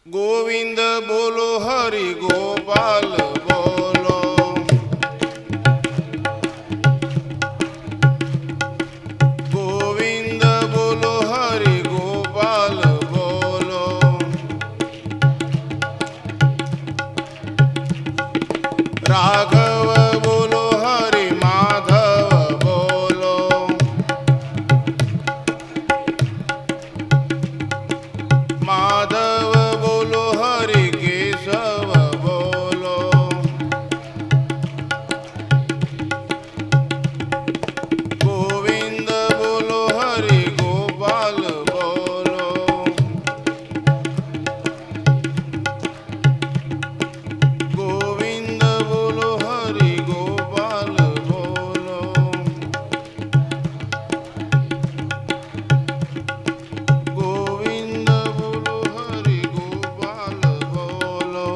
गोविंद बोलो हरि गोपाल बोलो। गोविंद बोलो हरि गोपाल बोलो। राघव बोलो हरि माधव बोलो। माधव बोलो हरि केशव बोलो। गोविंद बोलो हरि गोपाल बोलो। गोविंद बोलो हरि गोपाल बोलो। गोविंद बोलो हरि गोपाल बोलो।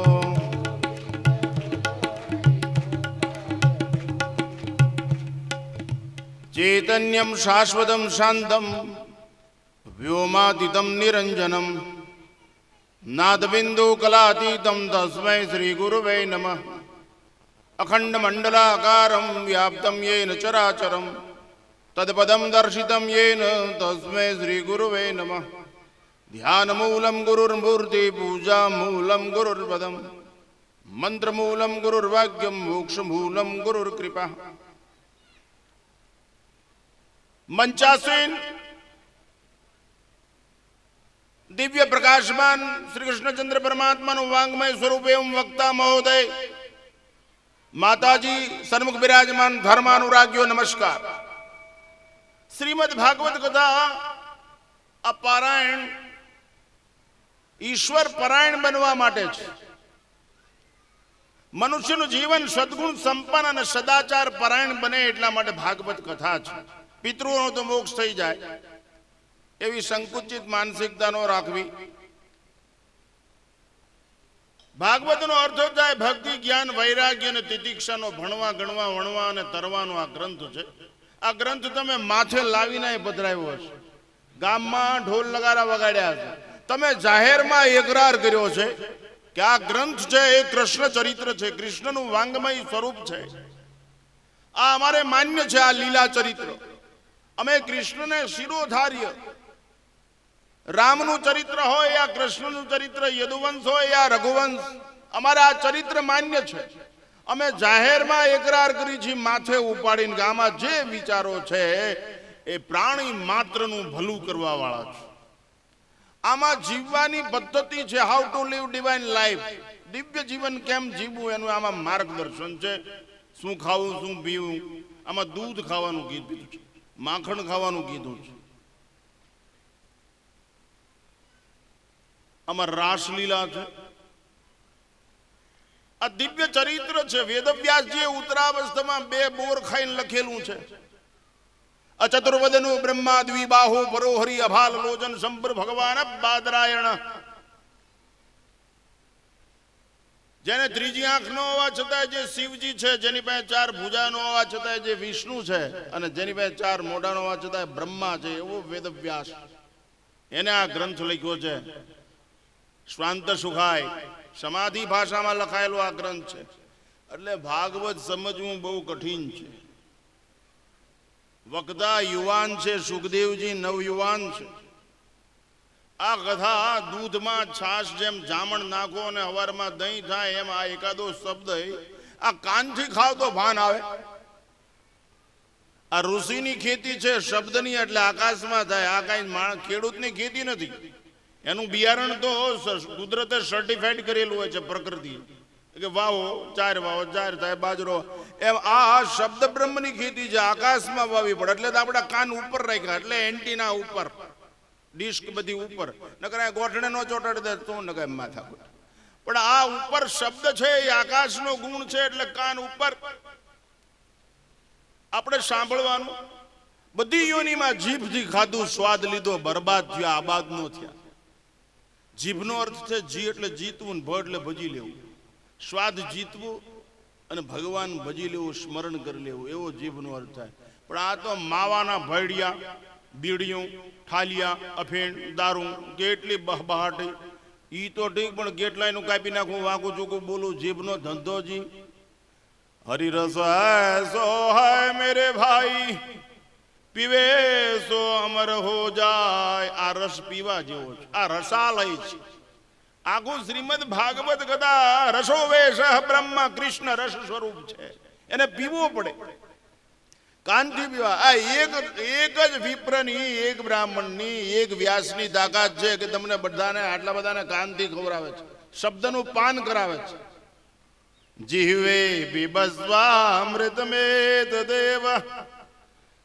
चैतन्यं शाश्वतं शान्तं व्योमातीतं निरञ्जनं नादबिन्दु कलातीतं तस्मै श्रीगुरुवे नमः। अखण्डमण्डलाकारं व्याप्तं येन चराचरं तत्पदं दर्शितं येन तस्मै श्रीगुरुवे नमः। ध्यानमूलं गुरुर्मूर्ति पूजामूलं गुरुर्पदं मन्त्रमूलं गुरुर्वाक्यं मोक्षमूलं गुरुर्कृपा। मंचासीन दिव्य प्रकाशमान श्री कृष्णचंद्र परमात्मा वांग्मय स्वरूप एवं वक्ता महोदय माताजी सन्मुख विराजमान धर्मानुराग्यो नमस्कार। श्रीमद् भागवत कथा पारायण ईश्वर परायण बनवा माटे छे। मनुष्यનું जीवन सद्गुण संपन्न અને સદાચાર પરાયણ બને એટલા માટે ભાગવત કથા છે। પિતૃઓનો તો મોક્ષ થઈ જાય એવી સંકુચિત માનસિકતા ન રાખવી। ભાગવતનો અર્થ થાય ભક્તિ જ્ઞાન વૈરાગ્ય અને તિતિક્ષાનો ભણવા ગણવા વણવા અને તરવાનો આ ગ્રંથ છે। આ ગ્રંથ તમે માથે લાવીને પધરાવ્યો હશે, ગામમાં ઢોલ નગારા વગાડ્યા હશે, તમે જાહેરમાં એકરાર કર્યો છે કે આ ગ્રંથ છે એ કૃષ્ણ ચરિત્ર છે, કૃષ્ણનું વાંગમય સ્વરૂપ છે। આ અમારે માન્ય છે, આ લીલા ચરિત્ર। અમે કૃષ્ણને શિરોધાર્ય રામનું ચરિત્ર હોય યા કૃષ્ણનું ચરિત્ર, યદુવંશ હોય યા રઘુવંશ, અમારા આ ચરિત્ર માન્ય છે। અમે જાહેરમાં એકરાર કરી છે માથે ઉપાડીને કે આમાં જે વિચારો છે એ પ્રાણી માત્રનું ભલું કરવા વાળા છે। આમાં જીવવાની પદ્ધતિ છે, how to live divine life, દિવ્ય જીવન કેમ જીવવું એનું આમાં માર્ગદર્શન છે। શું ખાવું શું પીવું, આમાં દૂધ ખાવાનું કીધું છે, માખણ ખાવાનું કીધું છે, આમાં રાસલીલા છે। આ દિવ્ય ચરિત્ર છે। વેદવ્યાસજીએ ઉત્તરાવસ્થામાં 2 બોર ખાઈને લખેલું છે। અચતુર્વદનો બ્રહ્મા દ્વિબાહુ પરોહરી અભાલ લોચન સંપર ભગવાન બાદરાયણ। જેને ત્રીજી આંખ નો હોવા છતાં જે શિવજી છે, જેની પાસે 4 ભુજા નો હોવા છતાં જે વિષ્ણુ છે, અને જેની પાસે 4 મોઢા નો હોવા છતાં બ્રહ્મા છે, એવો વેદવ્યાસ એને આ ગ્રંથ લખ્યો છે। શ્વાંત સુખાય સમાધિ ભાષામાં લખાયેલો આ ગ્રંથ છે। એટલે ભાગવત સમજવું બહુ કઠિન છે। વક્તા યુવાન છે, સુખદેવજી નવયુવાન છે। આ કથા દૂધમાં છાશ જેમ જામણ નાખો અને હવારમાં દહીં થાય એમ આ એકાદો શબ્દ આ કાનથી ખાવ તો ભાન આવે। આ ઋષિની ખેતી છે શબ્દની, એટલે આકાશમાં થાય। આ કઈ ખેડૂતની ખેતી નથી, એનું બિયારણ તો કુદરતે સર્ટિફાઈડ કરેલું હોય છે પ્રકૃતિ કે વાવો 4 વાવો 4 થાય બાજરો એમ। આ શબ્દ બ્રહ્મની ખેતી છે, આકાશમાં વાવી પડે। એટલે તો આપણા કાન ઉપર રાખ્યા, એટલે એન્ટીના ઉપર, ડિસ્ક બધી ઉપર, નકર ગોઠણે નો ચોટાડી દે તો નકર માથા। પણ આ ઉપર શબ્દ છે એ આકાશનો ગુણ છે, એટલે કાન ઉપર આપણે સાંભળવાનું। બધી યોનીમાં જીભથી ખાધું સ્વાદ લીધો, બરબાદ થયા આબાદ નો થયા। જીભનો અર્થ છે જી એટલે જીતવું, ભ એટલે ભજી લેવું, સ્વાદ જીતવું અને ભગવાન ભજી લેવું, સ્મરણ કરી લેવું, એવો જીભનો અર્થ થાય। પણ આ તો માવાના ભયડિયા, બીડીયું, ઠાલિયા, અફીણ, દારૂ, કેટલી બહબહાટી, ઈ તો ઠીક, પણ કેટલાય નું કાપી નાખું, વાંકું ચૂકું બોલું, જીભનો ધંધો જી. હરિરસ ऐसो है मेरे भाई, પીવે સો અમર હો જાય. આ રસ પીવા જેવો છે, આ રસાલય છે. આખું શ્રીમદ ભાગવત કથા રસો વેશ બ્રહ્મ કૃષ્ણ રસ સ્વરૂપ છે, એને પીવો પડે. કાનથી પીવા. આ એક જ વિપ્રની, એક બ્રાહ્મણની, એક વ્યાસની તાકાત છે કે તમને બધાને, આટલા બધાને કાનથી ખવડાવે છે, શબ્દનું પાન કરાવે છે. જીવે બિબસ્વામૃત મેત દેવ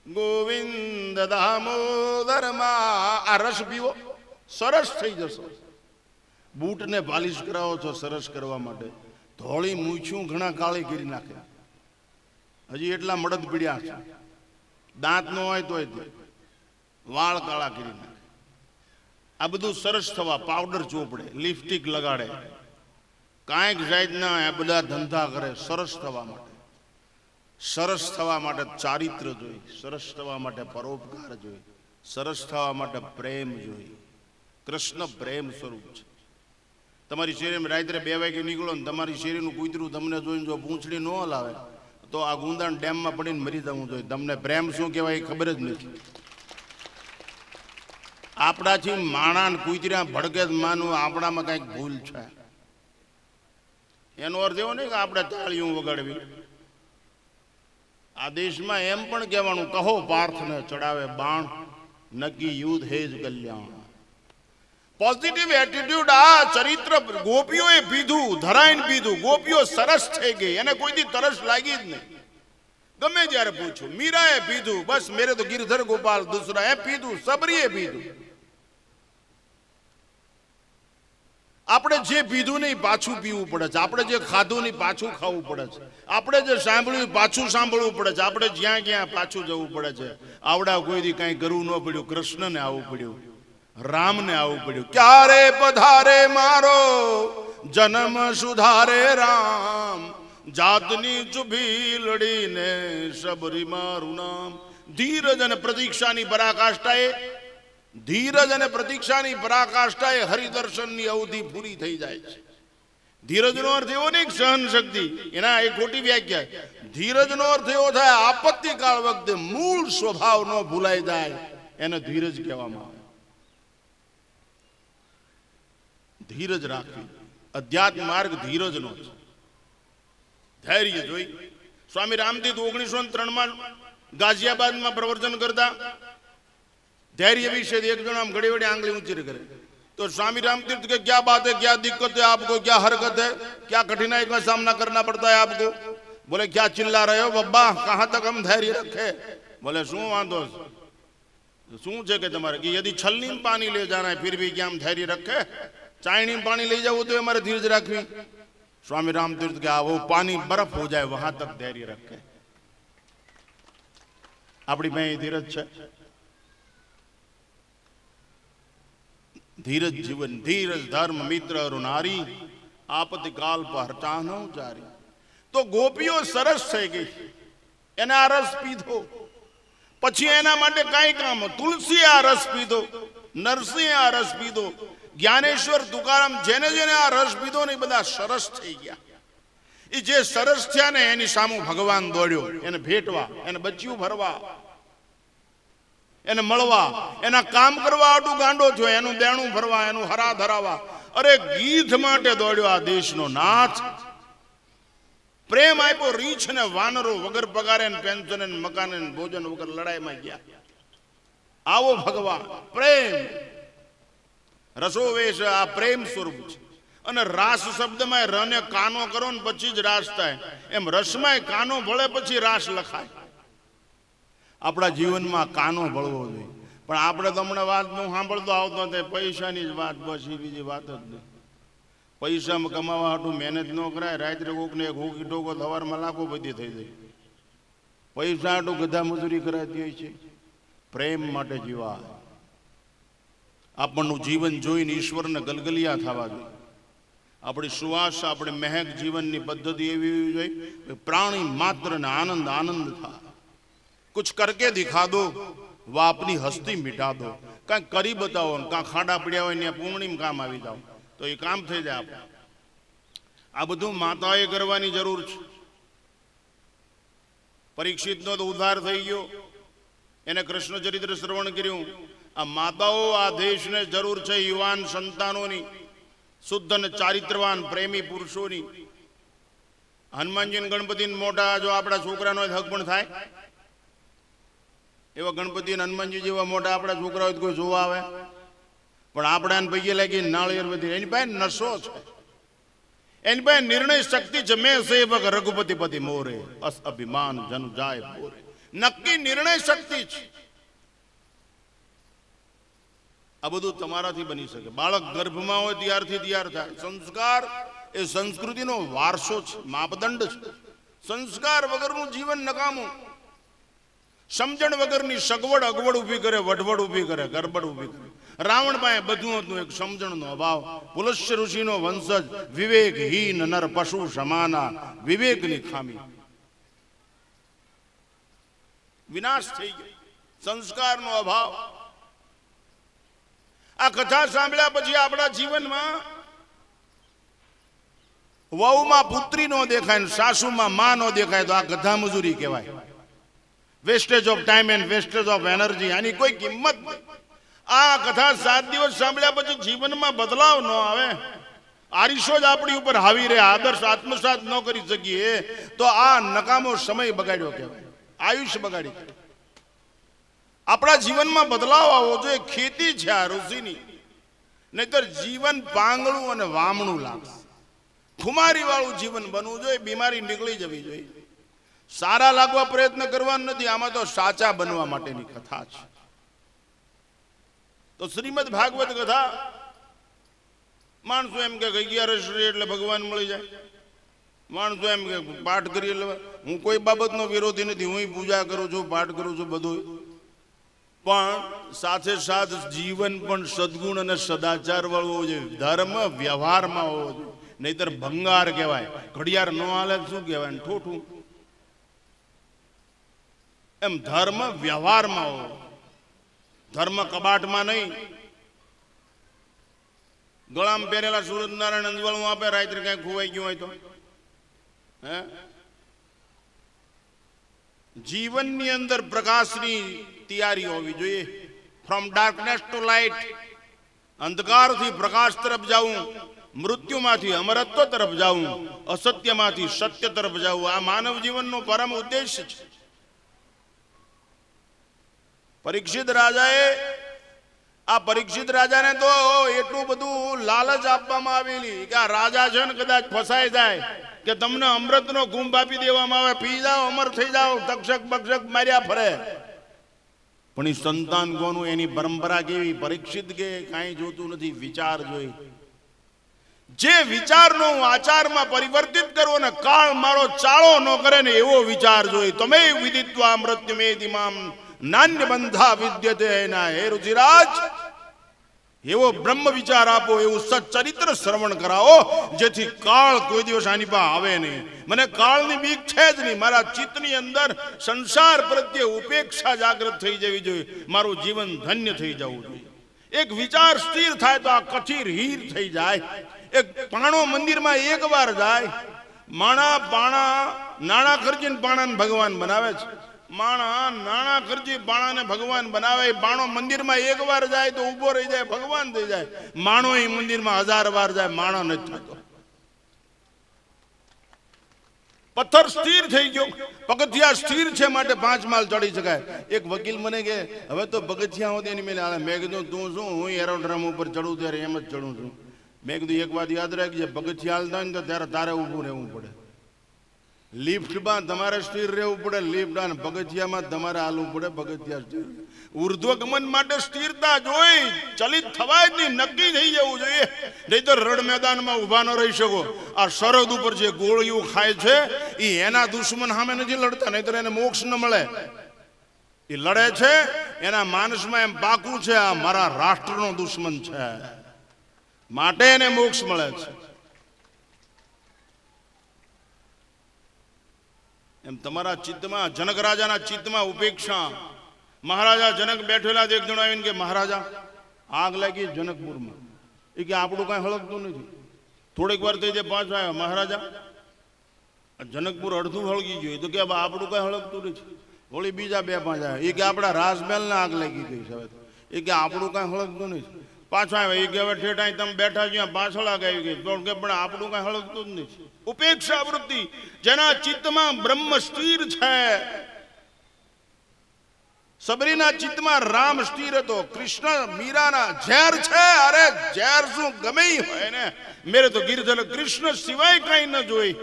ગોવિંદ દામોદર માં. આ રસ પીવો, સરસ થઈ જશો. બૂટને પાલિશ કરાવો છો સરસ કરવા માટે, ધોળી મૂછું ઘણા કાળી કરી નાખે, હજી એટલા મળદ પીડ્યા છે. દાંત નો હોય તોય વાળ કાળા કરી નાખે. આ બધું સરસ થવા પાવડર ચોપડે, લિપસ્ટિક લગાડે, કાંઈક જાતના આ બધા ધંધા કરે સરસ થવા માટે. સરસ થવા માટે ચારિત્ર જોઈ, સરસ થવા માટે પરોપકાર જોઈ, સરસ થવા માટે પ્રેમ જોઈ. કૃષ્ણ પ્રેમ સ્વરૂપ છે. તમારી શેરીમાં રાત્રે 2 વાગે નીકળો ને તમારી શેરીનું કૂતરું તમને જોઈને જો પૂંછડી ન હલાવે તો આ ગુંદાણ ડેમમાં પડીને મરી જવું જોઈએ. તમને પ્રેમ શું કહેવાય એ ખબર જ નથી. આપણાથી માણા કૂતર્યા ભડકે જ માનવું આપણામાં કંઈક ભૂલ છે. એનો અર્થ એવો નહીં કે આપણે તાળીઓ વગાડવી. આ દેશમાં એમ પણ કહેવાનું, કહો પાર્થને ચડાવે બાણ, નક્કી યુદ્ધ હે જ કલ્યાણ. Positive attitude. આ ચરિત્ર ગોપીઓએ પીધું, ધરાઈને પીધું. ગોપીઓ સરસ થઈ ગઈ, એને કોઈથી તરસ લાગી જ નહીં. ગમે જ્યારે પૂછું, મીરાએ પીધું, બસ મેરે તો ગિરધર ગોપાલ દૂસરા એ પીધું, સબરીએ પીધું. આપણે જે પીધું નહીં પાછું પીવું પડે છે, આપણે જે ખાધું નહીં પાછું ખાવું પડે છે, આપણે જે સાંભળ્યું પાછું સાંભળવું પડે છે, આપણે જ્યાં જ્યાં પાછું જવું પડે છે. આવડા કોઈથી કાંઈ કરવું ન પડ્યું, કૃષ્ણને આવવું પડ્યું, રામને આવવું પડ્યું. ક્યારે પધારે મારો જન્મ સુધારે રામ, જાતની ચુભી લડીને સબરી મારું નામ. ધીરજ અને પ્રતીક્ષાની પરાકાષ્ઠાએ, ધીરજ અને પ્રતીક્ષાની પરાકાષ્ઠાએ હરિદર્શનની અવધિ પૂરી થઈ જાય છે. ધીરજનો અર્થ એવો નહીં સહન શક્તિ, એના એ ખોટી વ્યાખ્યા. ધીરજનો અર્થ એવો થાય આપત્તિકાળ વખતે મૂળ સ્વભાવ ન ભૂલાઈ જાય, એને ધીરજ કહેવામાં આવે. ધીરજ રાખવી, અધ્યાત્મ માર્ગ ધીરજનો છે. ધૈર્ય જોઈ. સ્વામી રામતીર્થ 1903 ગાઝિયાબાદમાં પ્રવચન કરતા धैर्य विषय एक जन हम घड़ी घड़ी आंगली ऊंची करे तो स्वामी रामतीर्थ के क्या बात है, क्या दिक्कत है आपको, क्या हरकत है, क्या कठिनाई का सामना करना पड़ता है आपको. बोले क्या चिल्ला रहे हो बब्बा, कहां तक हम धैर्य रखे. बोले शू वांधो शू है कि तुम्हारे कि यदि छलनी में पानी ले जाना है फिर भी क्या हम धैर्य रखे, चायनी में पानी ले जाओ तो हमारे धीरज रखवी. स्वामी रामतीर्थ के वो पानी बर्फ हो जाए वहां तक धैर्य रखे. अपनी में धीरज है. धीरज जीवन, धीरज धर्म मित्र और नारी, आपत्ति काल पर हटानो जारी. तो गोपीओ सरस થઈ ગઈ, એના રસ પીધો. પછી એના માટે કાઈ કામ, તુલસી આ રસ પીધો, નરસિંહ આ રસ પીધો, જ્ઞાનેશ્વર તુકારામ, જેને જેને આ રસ પીધો ને બધા સરસ થઈ ગયા. એ જે સરસ થયા ને એની સામે ભગવાન દોડ્યો, એને ભેટવા, એને બચ્યું ભરવા, એને મળવા, એના કામ કરવા આટું ગાંડો છો, એનું દેણું ભરવા, એનું હરા ધરાવા. અરે ગીધ માટે દોડ્યો આ દેશનો નાથ. પ્રેમ આપ્યો રીછ ને વાનરો, વગર પગારે ને પેન્શન ને મકાન ને ભોજન વગર લડાઈમાં ગયા. આવો ભગવાન પ્રેમ. રસોવેશ આ પ્રેમ સ્વરૂપ છે. અને રાસ શબ્દમાં રને કાનો કરો ને પછી જ રાસ થાય, એમ રસમાં કાનો ભળે પછી રાસ લખાય. આપણા જીવનમાં કાનો ભળવો જોઈએ. પણ આપણે તો હમણાં વાત હું સાંભળતો આવતો તે પૈસાની જ વાત, બસ એ બીજી વાત જ નહીં. પૈસામાં કમાવા હાટું મહેનત ન કરાય. રાત્રે કોકને એક હોકી ટોકો સવારમાં લાખો બધી થઈ જાય. પૈસા હાટું ગધા મજૂરી કરાતી હોય છે. પ્રેમ માટે જીવા. આપણનું જીવન જોઈને ઈશ્વરને ગલગલિયા થવા જોઈએ. આપણી સુવાસ, આપણી મહેક જીવનની પદ્ધતિ એવી હોવી જોઈએ પ્રાણી માત્ર ને આનંદ આનંદ થાય. कुछ करके दिखा दो, वह अपनी हस्ती मिटा दो. कहीं करी बताओ, कहीं खाड़ा पड़िया हो पूर्णिम काम આવી જાઓ તો એ કામ થઈ જાય આપણે. આ બધું માતાએ કરવાની જરૂર છે. પરીક્ષિતનો તો ઉદ્ધાર થઈ ગયો, એને કૃષ્ણ ચરિત્ર શ્રવણ કર્યું. આ માતાઓ આ દેશને જરૂર છે યુવાન સંતાનોની, શુદ્ધ અને ચારિત્રવાન પ્રેમી પુરુષોની. હનુમાનજી ગણપતિ મોટા જો આપણા છોકરાનો હક પણ થાય, એવા ગણપતિ હનુમાનજી જેવા મોટા આપણા છોકરા હોય તો કોઈ જોવા આવે? પણ આપણા પૈયે લાગી નાળિયેર બધી એની પાસે નશો છે, એની પાસે નિર્ણય શક્તિ છે. મેં સેવક રઘુપતિ પતિ મોરે, અસ અભિમાન જન જાય મોરે. નક્કી નિર્ણય શક્તિ છે. આ બધું તમારાથી બની શકે. બાળક ગર્ભમાં હોય ત્યારથી તૈયાર થાય. સંસ્કાર એ સંસ્કૃતિનો વારસો છે, માપદંડ છે. સંસ્કાર વગરનું જીવન નકામું. સમજણ વગરની સગવડ અગવડ ઊભી કરે, વઢવડ ઊભી કરે, ગરબડ ઊભી કરે. રાવણ પાસે બધું હતું, એક સમજણનો અભાવ. પુલસ્ય ઋષિનો વંશજ, વિવેકહીન નર પશુ સમાના, વિવેકની ખામી. વિનાશ થઈ ગયો, સંસ્કારનો અભાવ. આ કથા સાંભળ્યા પછી આપણા જીવનમાં વહુમાં પુત્રી નો દેખાય, સાસુમાં માં નો દેખાય તો આ કથા મજૂરી કહેવાય. Wastage of time and wastage of energy. આની કોઈ કિંમત નહીં. આ કથા 7 દિવસ સાંભળ્યા પછી જીવનમાં બદલાવ ન આવે, આરીશો જ આપણી ઉપર હાવી રહે, આદર્શ આત્મસાત ન કરી શકીએ તો આ નકામો સમય બગાડ્યો કહેવાય, આયુષ્ય બગાડી. આપણા જીવનમાં બદલાવ આવવો જોઈએ. ખેતી છે આ ઋષિની, નહીતર જીવન પાંગળું અને વામણું લાગશે. ખુમારી વાળું જીવન બનવું જોઈએ, બીમારી નીકળી જવી જોઈએ. સારા લાગવા પ્રયત્ન કરવાનો નથી, આમાં તો સાચા બનવા માટેની કથા છે. તો શ્રીમદ ભાગવત કથા, માણસો એમ કે 11 એટલે ભગવાન મળી જાય, માણસો એમ કે પાઠ કરી એટલે. હું કોઈ બાબતનો વિરોધી નથી, હું પૂજા કરું છું, પાઠ કરું છું, બધું. પણ સાથે સાથ જીવન પણ સદગુણ અને સદાચાર વાળું હોવું જોઈએ, ધર્મ વ્યવહારમાં હોવો જોઈએ. નહીતર ભંગાર કહેવાય. ઘડિયાળ ન હાલે શું કહેવાય? ઠોઠું. એમ ધર્મ વ્યવહારમાં હોવો, ધર્મ કબાટમાં નહીં. ગળામાં પહેરેલા સૂરજનારાયણ અંજવાળું આપે, રાત્રે કઈ ખોવાઈ ગયું હોય તો હે? જીવનની અંદર પ્રકાશની તૈયારી હોવી જોઈએ. ફ્રોમ ડાર્કનેસ ટુ લાઇટ, અંધકારથી પ્રકાશ તરફ જાવું, મૃત્યુમાંથી અમરત્વ તરફ જાવું, અસત્યમાંથી સત્ય તરફ જાવું. આ માનવ જીવનનો પરમ ઉદ્દેશ્ય છે. પરીક્ષિત રાજાએ, આ પરીક્ષિત રાજાને તો એટલું બધું લાલચ આપવામાં આવેલી કે આ રાજા છે ને કદાચ ફસાઈ જાય કે તમને અમૃતનો કુંભ આપી દેવામાં આવે, પી જાઓ, અમર થઈ જાઓ, તક્ષક બક્ષક માર્યા ફરે. પણ એ સંતાન કોનું, એની પરંપરા કેવી? પરીક્ષિત કે કાંઈ જોતું નથી, વિચાર જોઈ. જે વિચારનો હું આચારમાં પરિવર્તિત કરું ને કાળ મારો ચાળો ન કરે ને એવો વિચાર જોઈ. તમે વિદિત્વા મૃત્યુમેદિમામ નાન્ય બંધા વિદ્યતે એના. હે રુચિરાજ, એવો બ્રહ્મ વિચાર આપો, એવું સચ્ચરિત્ર શ્રવણ કરાવો જેથી કાળ કોઈ દિવસ આની પાસે આવે નહીં. મને કાળની બીક છે જ નહીં. મારા ચિત્તની અંદર સંસાર પ્રત્યે ઉપેક્ષા જાગૃત થઈ જવી જોઈએ. મારું જીવન ધન્ય થઈ જવું જોઈએ. એક વિચાર સ્થિર થાય તો આ કથિર હીર થઈ જાય. એક પાણો મંદિરમાં એક વાર જાય, માણા પાણા નાણા ખર્ચીને પાણાને ભગવાન બનાવે છે. માણા નાણા ખર્ચી પાણાને ભગવાન બનાવે. બાણો મંદિરમાં એક વાર જાય તો ઉભો રહી જાય, ભગવાન થઈ જાય. માણો એ મંદિરમાં 1000 વાર જાય, માણો નથી થતો. પથ્થર સ્થિર થઈ ગયો, પગથિયા સ્થિર છે માટે 5 માળ ચડી શકાય. એક વકીલ મને કે હવે તો પગથિયા હોતી એની મેલે. મેં કીધું તું શું, હું એરોડ્રમ ઉપર ચડું ત્યારે એમ જ ચડું છું. મેં કીધું એક વાત યાદ રાખજે, પગથિયા હાલતા ને તો ત્યારે તારે ઊભું રહેવું પડે. લિફ્ટમાં તમારે સ્થિર રહેવું પડે, લિફ્ટ અને પગથિયામાં તમારે હાલવું પડે, પગથિયા સ્થિર. ઉર્ધ્વગમન માટે સ્થિરતા જોઈ, ચલિત થવાય જ નહીં, નક્કી થઈ જવું જોઈએ. નહીં તો રણ મેદાનમાં ઊભા ન રહી શકો. આ સરહદ ઉપર જે ગોળીઓ ખાય છે એ એના દુશ્મન સામે નથી લડતા, નહીં તો એને મોક્ષ ન મળે. એ લડે છે એના માનસમાં એમ પાકું છે આ મારા રાષ્ટ્રનો દુશ્મન છે, માટે એને મોક્ષ મળે છે. એમ તમારા ચિત્તમાં, જનક રાજાના ચિત્તમાં ઉપેક્ષા. મહારાજા જનક બેઠેલા એક જણ આવીને કે મહારાજા આગ લાગી જનકપુરમાં. એ કે આપણું કાંઈ હળગતું નથી. થોડીક વાર થઈ જાય પાછા આવ્યા મહારાજા જનકપુર અડધું હળગી ગયું. તો કે આપણું કાંઈ હળગતું નથી. વળી બીજા 2-5 આવ્યા. એ કે આપણા રાજમહેલને આગ લાગી ગઈ છે. એ કે આપણું કાંઈ હળગતું નથી. પાછા આવ્યા. એ કે હવે ઠેઠાઈ તમે બેઠા છો પાછળ આગ આવી ગઈ. તો કે પણ આપણું કાંઈ હળગતું જ નથી. ઉપેક્ષા વૃત્તિ જેના ચિત્તમાં બ્રહ્મ સ્થિર છે. સબરીના ચિત્તમાં રામ સ્થિર હતો. કૃષ્ણ મીરાના ઝેર છે. અરે ઝેર શું ગમે હોય ને, મેરે તો ગિરધર કૃષ્ણ સિવાય કઈ ન જોઈ,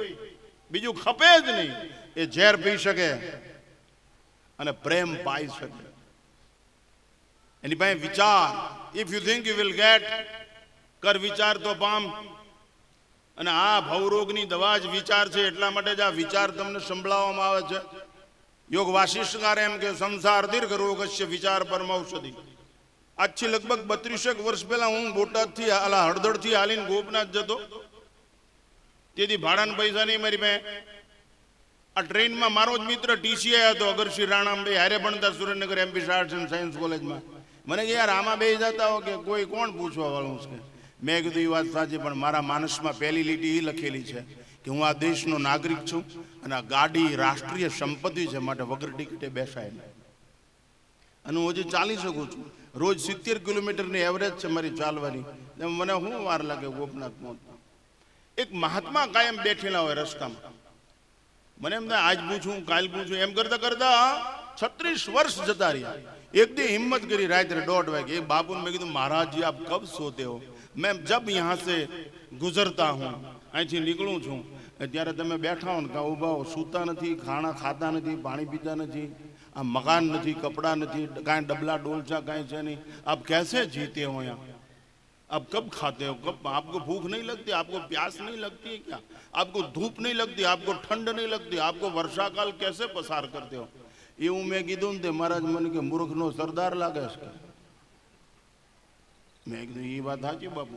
બીજું ખપે જ નહીં. એ ઝેર પી શકે અને પ્રેમ પાઈ શકે. એની પાસે વિચાર, if you think you will get, કર વિચાર તો પામ. અને આ ભવરોગની દવા જ વિચાર છે. એટલા માટે જ આ વિચાર તમને સંભળાવવામાં આવે છે. યોગ વાસિષ્ઠકારે એમ કે સંસાર દીર્ઘ રોગસ્ય વિચાર પરમ ઔષધિ. આજથી લગભગ 32 વર્ષ પહેલા હું બોટાદથી હળદરથી હાલીને ગોપનાથ જતો. તેથી ભાડાના પૈસા નહીં મારી પાસે. આ ટ્રેનમાં મારો જ મિત્ર ટીસીઆઈ હતો, અગરસિંહ રાણાભાઈ, હારે ભણતા Surendranagar MP arts and science કોલેજમાં. મને કે યાર આમાં બે જતા હો કે કોઈ કોણ પૂછવા વાળું છે. મેં કીધું એ વાત સાચી, પણ મારા માનસમાં પહેલી લીટી એ લખેલી છે કે હું આ દેશનો નાગરિક છું અને આ ગાડી રાષ્ટ્રીય સંપત્તિ છે, માટે વગર ટિકિટે બેસાય નહીં. અને હું હજી ચાલી શકું છું. રોજ 70 કિલોમીટરની એવરેજ છે મારી ચાલવાની. મને શું વાર લાગે ગોપનાથ પહોંચતા. એક મહાત્મા કાયમ બેઠેલા હોય રસ્તામાં. મને એમ થાય આજ પૂછું કાલ પૂછું એમ કરતા કરતા 36 વર્ષ જતા રહ્યા. एक दिन हिम्मत करी रात 1:30 वागे. एक बाबू ने मैं कीधु महाराज जी आप कब सोते हो? मैं जब यहाँ से गुजरता हूँ, અહીંથી નીકળું છું ત્યારે તમે બેઠા હો ને કાં ઊભા હો, સૂતા નથી, ખાણા ખાતા નથી, પાણી પીતા નથી, આ મકાન નથી, કપડાં નથી, કાંઈ ડબલા ડોલચા કાંઈ છે नहीं. आप कैसे जीते हो यहाँ? आप कब खाते हो? कब आपको भूख नहीं लगती? आपको प्यास नहीं लगती है क्या? आपको धूप नहीं लगती? आपको ठंड नहीं लगती? आपको वर्षा काल कैसे पसार करते हो? એવું મેં કીધું ને તે મહારાજ મને કે મૂર્ખનો સરદાર લાગે છે. મેં કીધું એ વાત સાચી બાપુ.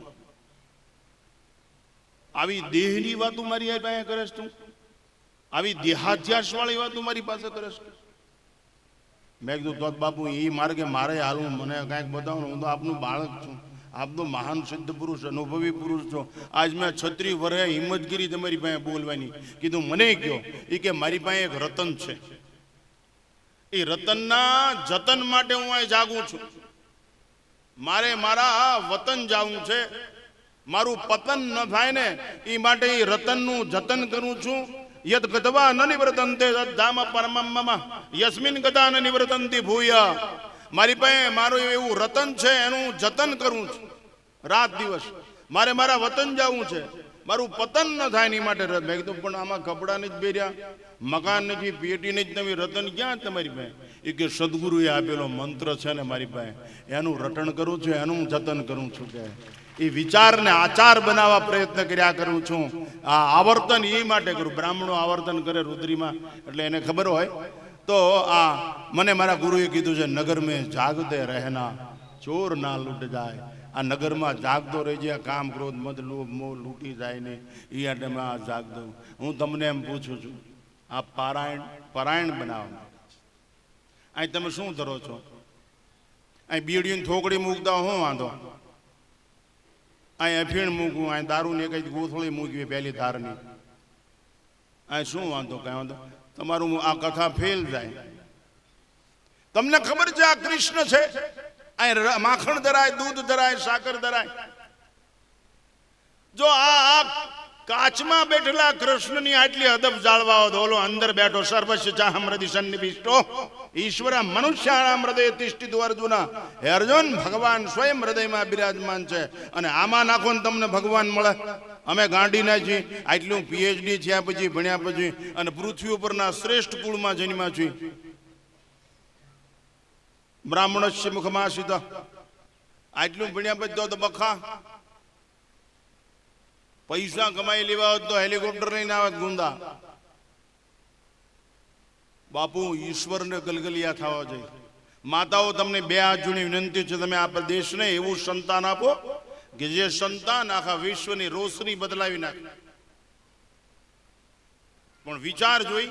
આવી દેહની વાતો મારી પાસે કરે છે તું? આવી દેહાધ્યાસ વાળી વાતો મારી પાસે કરે છે? મેં કીધું તો બાપુ એ માર્ગે મારે હાલવું, મને કાંઈક બતાવો. હું તો આપનું બાળક છું, આપ તો મહાન સિદ્ધ પુરુષ, અનુભવી પુરુષ છો. આજ મેં 36 વર્ષે હિંમત કરી તમારી પાસે બોલવાની. કીધું મને કયો. એ કે મારી પાસે એક રતન છે, એ રતનના જતન માટે હું અહીં જાગું છું. મારે મારા વતન જવું છે, મારું પતન ન થાય ને એ માટે એ રતનનું જતન કરું છું. યદ ગતવા ન નિવૃતંતે ધામ પરમમ યસ્મિન ગતા ન નિવૃતંતી ભૂયા. મારી પાસે મારું એવું રતન છે, એનું જતન કરું છું રાત દિવસ. મારે મારા વતન જવું છે, મારું પતન ન થાય ની માટે. મેં કીધું પણ આમાં કપડાં જ બેર્યા, મકાન નથી, પેટી નથી, તમે રતન ક્યાં તમારી પાસે? એ કે સદગુરુએ આપેલો મંત્ર છે ને મારી પાસે, એનું રટણ કરું છું, એનું જતન કરું છું. કે એ વિચારને આચાર બનાવવા પ્રયત્ન કર્યા કરું છું. આ આવર્તન એ માટે કરું. બ્રાહ્મણો આવર્તન કરે રુદ્રીમાં, એટલે એને ખબર હોય. તો આ મને મારા ગુરુએ કીધું છે, નગર મેં જાગતે રહેના ચોર ના લૂંટ જાય. આ નગરમાં જાગતો રહેજે, કામ ક્રોધ મદ લોભ મોહ લૂંટી જાય ને એ આટેમાં આ જાગતો. હું તમને એમ પૂછું છું, આ પારાયણ બનાવો. અહીં તમે શું ધરો છો? અહીં બીડીની થોકડી મૂકતા હું વાંધો? અહીં અફીણ મૂકવું, અહીં દારૂની કઈ ગોથળી મૂકવી પહેલી ધારની, અહીં શું વાંધો? કઈ વાંધો? તમારું આ કથા ફેલ જાય. તમને ખબર છે આ કૃષ્ણ છે? અહીં માખણ ધરાય, દૂધ ધરાય, સાકર ધરાય. જો આ કાચમાં બેઠેલા કૃષ્ણની આટલી અદબ જાળવાઓ, ઓલો અંદર બેઠો સર્વસ્વ ચાહમ્રતિ સન્નિવિષ્ટો ઈશ્વર મનુષ્યાણામ હૃદય તિષ્ઠિત અર્જુન. હે અર્જુન, ભગવાન સ્વયં હૃદયમાં બિરાજમાન છે. અને આમાં નાખો ને તમને ભગવાન મળે. અમે ગાંડીના છીએ, આટલું પીએચડી થયા પછી ભણ્યા પછી અને પૃથ્વી ઉપરના શ્રેષ્ઠ કુળમાં જન્મ્યા છીએ. બ્રાહ્મણસ્ય મુખમાસિત, આટલું ભણ્યા પછી તો બખા પૈસા કમાઈ લેવા હોત તો હેલિકોપ્ટર લઈને આવત ગુંદા. બાપુ ઈશ્વરને ગલગલિયા થવા જોઈએ. માતાઓ તમને 2 હાથ જોડી વિનંતી છે, તમે આ પ્રદેશને એવું સંતાન આપો કે જે સંતાન આખા વિશ્વની રોશની બદલાવી નાખે. પણ વિચાર જોઈ,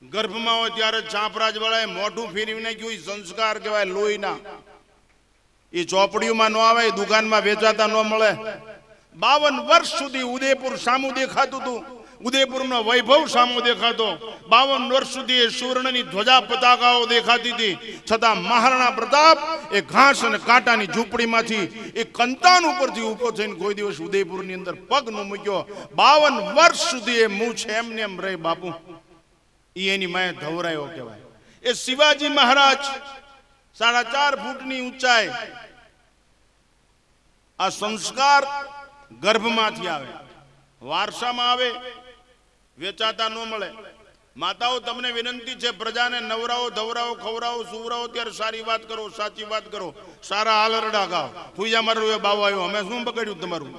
ગર્ભમાં હોય ત્યારે ચાપરાજ વાળાએ મોઢું ફેરવી નાખ્યું. સંસ્કાર કહેવાય લોહીના. એ ચોપડીઓમાં ન આવે, દુકાનમાં વેચાતા ન મળે. 52 વર્ષ સુધી ઉદયપુર સામું દેખાતું હતું, ઉદયપુરનો વૈભવ સામો દેખાતો. 52 વર્ષ સુધી એ સુવર્ણની ધ્વજા પતાકાઓ દેખાતી હતી. છતાં મહારાણા પ્રતાપ એ ઘાસ અને કાંટાની ઝૂંપડીમાંથી એ કંતાન ઉપરથી ઊભો થઈને કોઈ દિવસ ઉદયપુરની અંદર પગ ન મૂક્યો. 52 વર્ષ સુધી એ મૂછ એમને એમ રહી બાપુ. એ એની માએ ધવરાયો કહેવાય. એ શિવાજી મહારાજ 4.5 ફૂટની ઊંચાઈ. આ સંસ્કાર ગર્ભમાંથી આવે, વારસામાં આવે, વેચાતા ન મળે. માતાઓ તમને વિનંતી છે, પ્રજાને નવરાવો, ધવરાવો, ખવરાવો, સુવરાવો ત્યારે સારી વાત કરો, સાચી વાત કરો, સારા હાલરડા ગાઓ. પૂજા મારું એ બાવો આવ્યો, અમે શું બગાડ્યું તમારું?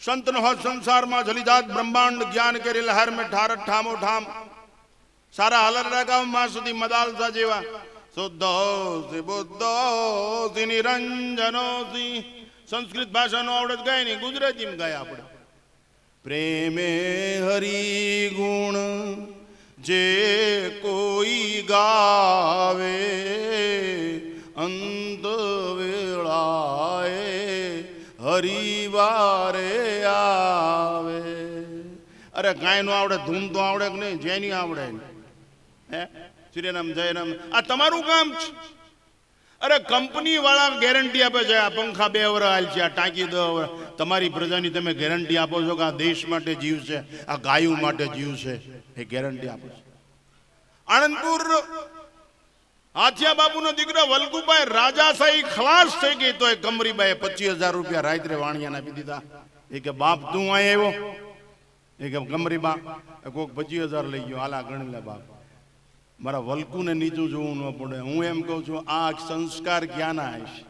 સંતનો હો સંસારમાં જલીજાત બ્રહ્માંડ જ્ઞાન કરી લહેર મેં ઠારત ઠામો ઠામ. સારા હાલરડા ગાઓ માં સુધી મદાલસા જેવા. શુદ્ધોસી બુદ્ધોસી નિરંજનોસી. સંસ્કૃત ભાષાનો આવડત ગાય નહીં, ગુજરાતીમાં ગાય આપણે. પ્રેમે હરિ ગુણ જે કોઈ ગાવે, અંત વેળાએ હરિવારે આવે. અરે ગાય નો આવડે, ધૂમ તો આવડે કે નહીં? જેની આવડે હે શ્રીરામ જયરામ. આ તમારું કામ છે. અરે કંપની વાળા ગેરંટી આપે છે, આ પંખા 2 વર્ષ હાલ છે, આ ટાંકી 10 વર્ષ. તમારી પ્રજાની તમે ગેરંટી આપો છો કે આ દેશ માટે જીવ છે, આ ગાયું માટે જીવ છે, એ ગેરંટી આપો છો. આણંદપુર હાથિયા બાપુનો દીકરો વલ્ગુભાઈ રાજાશાહી ખલાસ થઈ ગઈ તો એ કમરીબાઈએ 25,000 રૂપિયા રાત્રે વાણિયાને આપી દીધા. એ કે બાપ તું અહીં આવ્યો? એ કે કમરીબા કોક 25,000 લઈ ગયો, હાલા ગણી લે બાપ. મારા વલ્કુને નીચું જોવું ન પડે. હું એમ કહું છું, આ સંસ્કાર ક્યાંના હશે?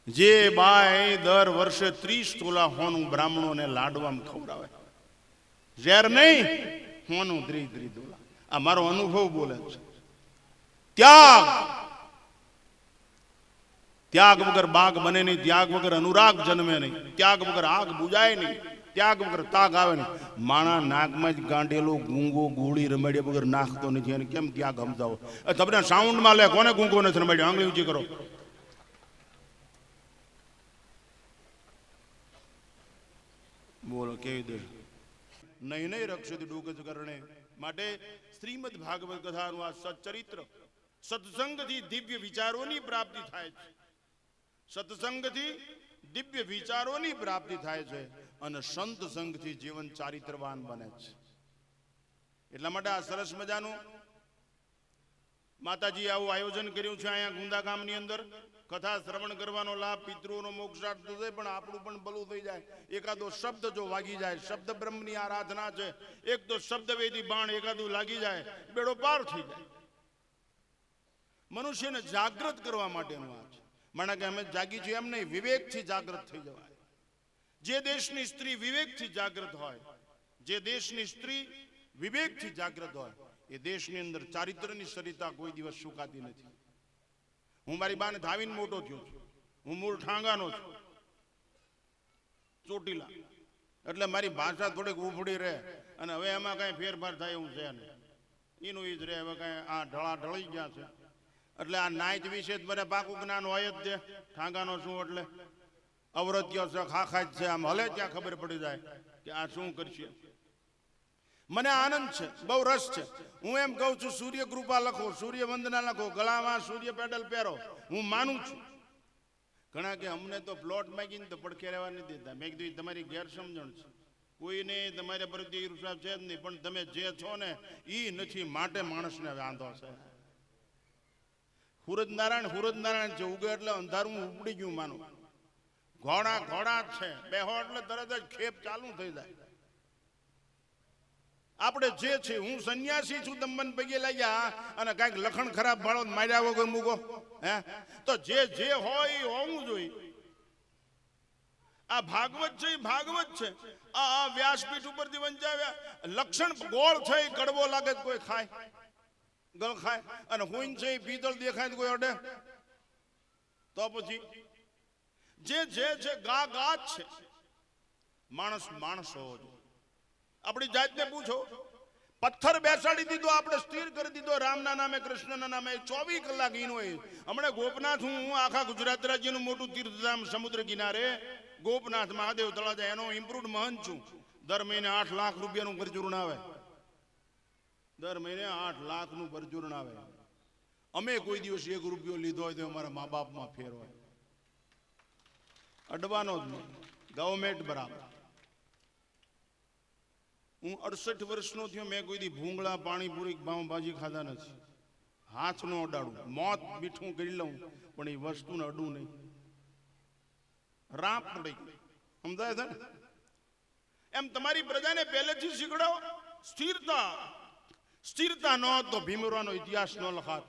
જે બાઈ દર વર્ષે 30 તોલા હોનું બ્રાહ્મણોને લાડવામાં ખવડાવે, ઝેર નહીં, હોનું 30 તોલા. આ મારો અનુભવ બોલે છે. ત્યાગ, ત્યાગ વગર બાગ બને નહીં, ત્યાગ વગર અનુરાગ જન્મે નહીં, ત્યાગ વગર આગ બુજાય નહીં, ત્યાગ વગર તાગ આવે નહીં. માણા નાકમાં જ ગાંડેલો ગુંગો ગોળી રમાડ્યા વગર નાખતો નથી, અને કેમ ત્યાગ સમજાવો? તમને સાઉન્ડમાં લે, કોને ગુંગો નથી રમાડ્યો? આંગળી ઊંચી કરો. બોલો કેવી દે નહીં નહીં રક્ષિત ડોગજ કરણે. માટે શ્રીમદ ભાગવત કથાનું આ સચ્ચરિત્ર, સત્સંગથી દિવ્ય વિચારોની પ્રાપ્તિ થાય છે. સત્સંગથી દિવ્ય વિચારોની પ્રાપ્તિ થાય છે અને સંત સંગથી જીવન ચારિત્રવાન બને છે. એટલા માટે આ સરસ મજાનું માતાજી આવું આયોજન કર્યું છે અહીંયા ગુંદા ગામની અંદર. કથા શ્રવણ કરવાનો લાભ, પિતૃઓનો મોક્ષાર્થ થશે, પણ આપણું પણ ભલું થઈ જાય. એકાદો શબ્દ જો વાગી જાય, શબ્દ બ્રહ્મની આરાધના છે, એક તો શબ્દ વેદી બાણ એકાદું લાગી જાય, બેડો પાર થઈ જાય. મનુષ્યને જાગૃત કરવા માટેનું આ છે. માણે કે અમે જાગી છીએ એમ નહીં, વિવેકથી જાગૃત થઈ જવાય. જે દેશની સ્ત્રી વિવેકથી જાગૃત હોય, જે દેશની સ્ત્રી વિવેકથી જાગૃત હોય, એ દેશની અંદર ચારિત્રની સરિતા કોઈ દિવસ સુકાતી નથી. હું મારી બાને ધાવીને મોટો થયો છું. હું મૂળ ઠાંગાનો છું, ચોટીલા. એટલે મારી ભાષા થોડીક ઉફડી રહે, અને હવે એમાં કઈ ફેરફાર થાય એવું છે નહીં. એનું ઈ જ રહે. હવે કઈ આ ઢળા ઢળી ગયા છે. એટલે આ નાયત વિશે જ મને પાકું જ્ઞાન હોય જ છે. ઠાંગાનો શું એટલે અવરત્ય છે, ખાખા જ છે. આમ હલે ત્યાં ખબર પડી જાય કે આ શું કરશે. મને આનંદ છે, બહુ રસ છે. હું એમ કહું છું, સૂર્ય કૃપા લખો, સૂર્ય વંદના લખો, ગળામાં સૂર્ય પેડલ પહેરો. હું માનું છું. ઘણા કે અમને તો પ્લોટ માગીને તો પડખે રહેવા નથી દેતા. મેં કીધું તમારી ગેરસમજણ છે. કોઈને તમારા પ્રત્યે ઈર્ષા છે જ નહીં, પણ તમે જે છો ને એ નથી, માટે માણસને વાંધો છે. સૂરજ નારાયણ છે. ઉગે એટલે અંધારું ઉપડી ગયું માનું. ઘોડા ઘોડા જ છે. બેહો એટલે તરત જ ખેપ ચાલુ થઈ જાય. આપણે જે છે, હું સંન્યાસી છું, તમે મને પગે લાગ્યા અને કાંઈક લખણ ખરાબ ભાળો માર્યા વગર મૂકો હે, તો જે હોય એ હોવું જોઈએ. આ ભાગવત છે, ભાગવત છે. આ વ્યાસપીઠ ઉપરથી વંચાવ્યા લક્ષણ ગોળ છે, કડવો લાગે કોઈ ખાય, ગળ ખાય. અને હુઈન છે, પીતળ દેખાય કોઈ અડે. તો પછી જે છે ગા જ છે. માણસ હોવો જોઈએ. આપણી જાતને પૂછો, પથ્થર બેસાડી દીધો, આપણે સ્થિર કરી દીધો રામના નામે, કૃષ્ણના નામે. 24 કલાક ઈનો હોય. હમણાં ગોપનાથ, હું આખા ગુજરાત રાજ્યનું મોટું તીર્થધામ સમુદ્ર કિનારે ગોપનાથ મહાદેવ તળાજા, એનો ઇમ્પ્રુવડ મહંત છું. દર મહિને 8 લાખ રૂપિયાનું પરચૂર્ણ આવે. દર મહિને 8 લાખનું પરચૂર્ણ આવે. અમે કોઈ દિવસ 1 રૂપિયો લીધો હોય તો અમારા મા બાપમાં ફેર હોય. અડવાનો જ નહીં, ગવર્મેન્ટ બરાબર. હું 68 વર્ષનો થયો, મેં કોઈ દી ભૂંગળા, પાણીપુરી, પાઉંભાજી ખાધા નથી. હાથ નો અડાડું, મોત મીઠું કરી લઉં, પણ એ વસ્તુને અડું નહીં. રાપ પડી સમજાય છે ને? એમ તમારી પ્રજાને પહેલેથી શીખડાવો સ્થિરતા. સ્થિરતા ન હોત તો ભીમરાનો ઇતિહાસ ન લખાત.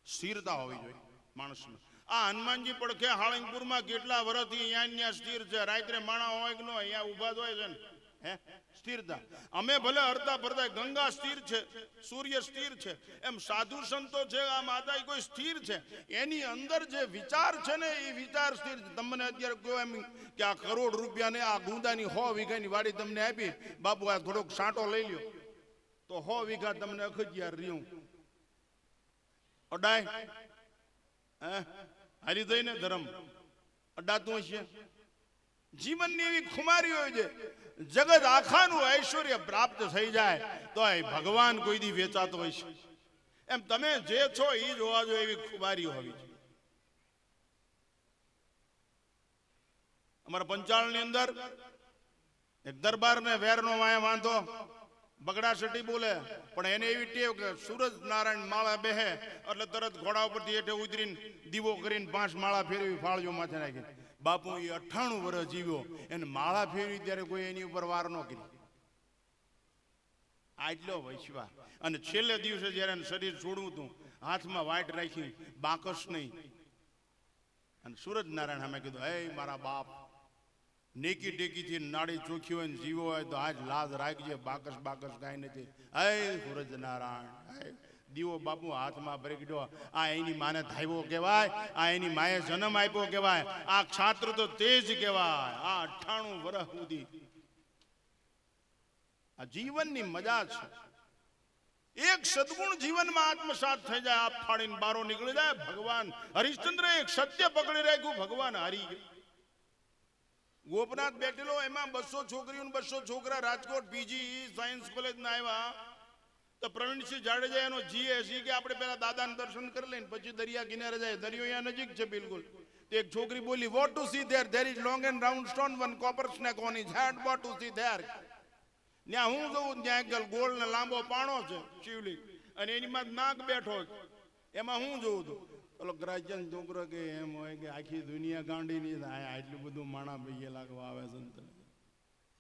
સ્થિરતા હોવી જોઈએ માણસમાં. આ હનુમાનજી પડખે હાળંગપુરમાં કેટલા વર્ષથી અહીંયા સ્થિર છે. રાત્રે માણા હોય કે ન અહીંયા ઉભા જ હોય છે ને. હે, સ્થિરતા. અમે ભલે હરતા ફરતા, ગંગા સ્થિર છે, સૂર્ય સ્થિર છે, એમ સાધુ સંતો છે, આ માતા કોઈ સ્થિર છે. એની અંદર જે વિચાર છે ને એ વિચાર સ્થિર છે. તમને અત્યારે કહો એમ કે આ કરોડ રૂપિયાને આ ગુંદાની 100 વીઘાની વાડી તમને આપી, બાપુ આ થોડોક સાંટો લઈ લ્યો, તો 100 વીઘા તમને અખજિયાર રહ્યું. અડાય હારી થઈને ધર્મ અડાતું છે. જીવનની એવી ખુમારી હોય છે, જગત આખાનું ઐશ્વર્ય પ્રાપ્ત થઈ જાય તો ભગવાન કોઈ દી વેચાતો હોય છે. એમ તમે જે છો એ જોવા જો એવી ખુમારી હોવી છે. અમારા પંચાળની અંદર એક દરબાર ને વેરનો વાયા વાંધો, બગડા સટી બોલે, પણ એને એવી ટેવ કે સૂરજ નારાયણ માળા બેહે એટલે તરત ઘોડા ઉપરથી હેઠે ઉતરીને દીવો કરીને 5 માળા ફેરવી ફાળજો માથે નાખી. બાપુ એ 98 વર્ષ જીવ્યો, એને માળા ફેરવી ત્યારે કોઈ એની ઉપર વાર ન કરી. આટલો વૈશ્વા. અને છેલ્લે દિવસે જયારે શરીર છોડવું હતું, હાથમાં વાટ રાખી, બાકસ નહીં. અને સૂરજ નારાયણ સામે કીધું, હે મારા બાપ, નેકી ટેકી થી નાડી ચોખ્ખી હોય ને જીવો હોય તો આજ લાજ રાખજે, બાકસ બાકસ કાંઈ નથી. હે સૂરજ નારાયણ, દીવો બાપુ હાથમાં ભરી ગયો. આ એની માને ધાવ્યો કહેવાય, આ એની માએ જન્મ આપ્યો કહેવાય, આ ક્ષાત્ર તો તેજ કહેવાય. આ 98 વર્ષ સુધી આ જીવનની મજા છે. એક સદગુણ જીવનમાં આત્મસાત થઈ જાય, આપ ફાડીને બારો નીકળી જાય. ભગવાન હરિશ્ચંદ્ર એક સત્ય પકડી રાખ્યું, ભગવાન હારી ગયો. ગોપનાથ બેઠેલો, એમાં 200 છોકરીઓ 200 છોકરા રાજકોટ પીજી સાયન્સ કોલેજ ના આવ્યા. તો પ્રવીણસિંહ જાડેજા એનો જીએસી કે આપણે પેલા દાદાને દર્શન કરી લઈને પછી દરિયા કિનારે જાય. દરિયો અહીંયા નજીક છે બિલકુલ. તો એક છોકરી બોલી, what to see there? There is long and round stone, one copper snake on his head. What to see there? ત્યાં હું જોઉં, ત્યાં એક ગોળ ને લાંબો પાણો છે શિવલિંગ, અને એની માં નાગ બેઠો છે. એમાં હું જોઉં છું, ઓલો ગ્રાજ્યન છોકરો કે એમ હોય કે આખી દુનિયા ગાંડી ની થાય, આટલું બધું માણા ભાઈએ લાગવા આવે છે.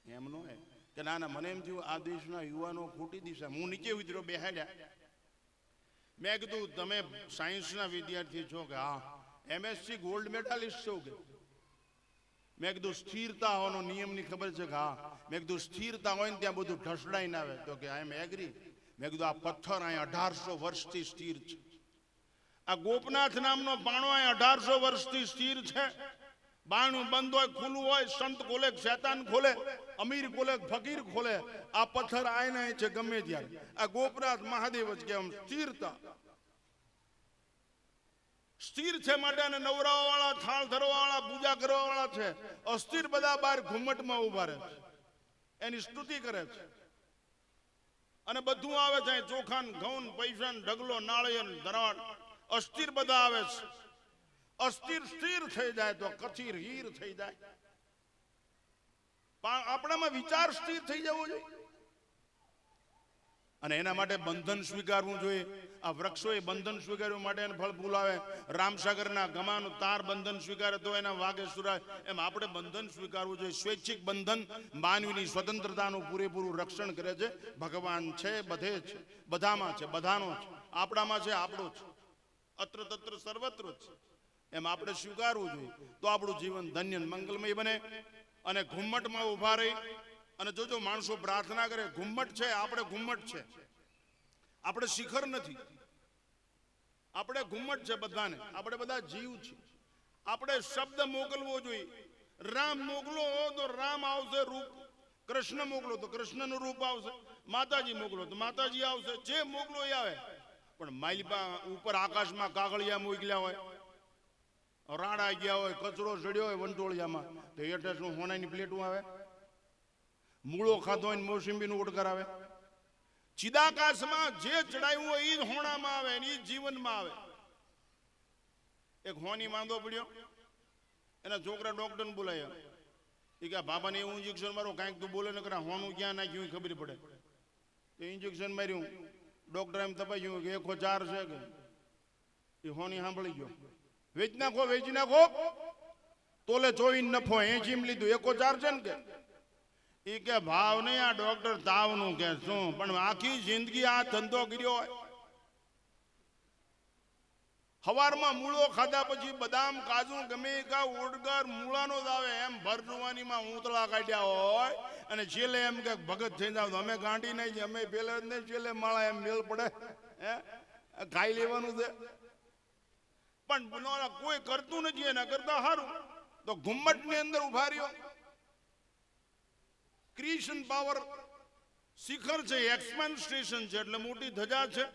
એમ નો હોય કે ના ના, મને એમ થયું આ દેશના યુવાનો ખોટી દિશા. હું નીચે ઉતર્યો, બેહાડ્યા. મેં કીધું તમે સાયન્સના વિદ્યાર્થી છો કે? હા. MSc ગોલ્ડ મેડાલિસ્ટ છો કે? મેં કીધું સ્થિરતા હોવાનો નિયમની ખબર છે કે? હા. મેં કીધું સ્થિરતા હોય ને ત્યાં બધું ઢસડાઈ ના આવે? તો કે આઈ એમ એગ્રી. મેં કીધું આ પથ્થર અહીં 1800 વર્ષથી સ્થિર છે. આ ગોપનાથ નામનો પાણો અહીં 1800 વર્ષથી સ્થિર છે. બાણું બંધ હોય, ખુલ્લું હોય, સંત ખોલે, શેતાન ખોલે, અમીર ખોલે, ફકીર ખોલે. આ પથ્થર આયના છે ગમે ત્યારે. આ ગોપનાથ મહાદેવ જ કેમ સ્થિરતા સ્થિર છે માટે અને નવરાવા વાળા, થાળ ધરવા વાળા, પૂજા કરવા વાળા છે. અસ્થિર બધા બહાર ઘુમ્મટમાં ઉભા રહે છે, એની સ્તુતિ કરે છે. અને બધું આવે છે, ચોખાન ઘઉં, પૈસા, ઢગલો, નાળિયેર, ધરાડ. અસ્થિર બધા આવે છે. અસ્થિર સ્થિર થઈ જાય તો કથિર હીર થઈ જાય. આપણામાં વિચાર સ્થિર થઈ જવો જોઈએ, અને એના માટે બંધન સ્વીકારવું જોઈએ. આ વૃક્ષોએ બંધન સ્વીકારવા માટે એને ફળ ફૂલ આવે. રામસાગરના ગમાનું તાર બંધન સ્વીકારે તો એના વાગે સુરાય. એમ આપણે બંધન સ્વીકારવું જોઈએ. સ્વૈચ્છિક બંધન માનવીની સ્વતંત્રતાનું પૂરેપૂરું રક્ષણ કરે છે. ભગવાન છે બધે છે, બધામાં છે, બધાનો છે, આપણામાં છે, આપણો છે, અત્ર તત્ર સર્વત્ર છે. એમ આપણે સ્વીકારવું જોઈએ તો આપણું જીવન ધન્ય મંગલમય બને. અને ઘુમ્મટમાં ઉભા રહી અને જોજો માણસો પ્રાર્થના કરે, ઘુમ્મટ છે, આપણે ઘુમ્મટ છે, આપણે શિખર નથી, આપણે ઘુમ્મટ છે બધાને. આપણે બધા જીવ છે. આપણે શબ્દ મોકલવો જોઈએ. રામ મોકલો તો રામ આવશે રૂપ. કૃષ્ણ મોકલો તો કૃષ્ણનું રૂપ આવશે, માતાજી મોકલો તો માતાજી આવશે, જે મોકલો એ આવે. પણ માલિપા ઉપર આકાશમાં કાગળિયા મોકલ્યા હોય, રાડા ગયા હોય, કચરો ચડ્યો હોય વંટોળિયામાં, તો હેઠે શું હોનાની પ્લેટું આવે? મૂળો ખાધો હોય મોસંબીનું ઓડકર આવે? ચિદાકાશમાં જે ચડાયું હોય એ જ હોણામાં આવે, એ જ જીવનમાં આવે. એક હોની માંદો પડ્યો, એના છોકરા ડોક્ટરને બોલાયા. એ કે બાબાને એવું ઇન્જેક્શન મારો, કાંઈક તું બોલે ને કરે, હોનું ક્યાં નાખ્યું ખબર પડે. એ ઇન્જેક્શન માર્યું, ડોક્ટર એમ તપાસ્યું કે 104 છે કે. એ હોની સાંભળી ગયો, વેચી નાખો તોલે 24 નફો 80 લીધું, 104 છે ને કે. એ કે ભાવ નહીં, આ ડોક્ટર તાવનું કે શું, પણ આખી જિંદગી આ ધંધો કર્યો હોય. સવારમાં મૂળો ખાધા પછી બદામ કાજુ ગમે કા ઓડગર મૂળાનો જ આવે, એમ ભર જુવાનીમાં ઊંતળા કાઢ્યા હોય, અને છેલ્લે એમ કે ભગત થઈ જાવ તો અમે ગાંડી નહીં, અમે પેલા જ નહીં, છેલ્લે માળા એમ મેળ પડે, હે ખાઈ લેવાનું છે. પણ કોઈ કરતું નથી, એના કરતા સારું તો ઘુમ્મટ ની અંદર ઉભા રહ્યો. ક્રિએશન પાવર શિખર છે, એક્સપાન્ડ સ્ટેશન છે, એટલે મોટી ધજા છે.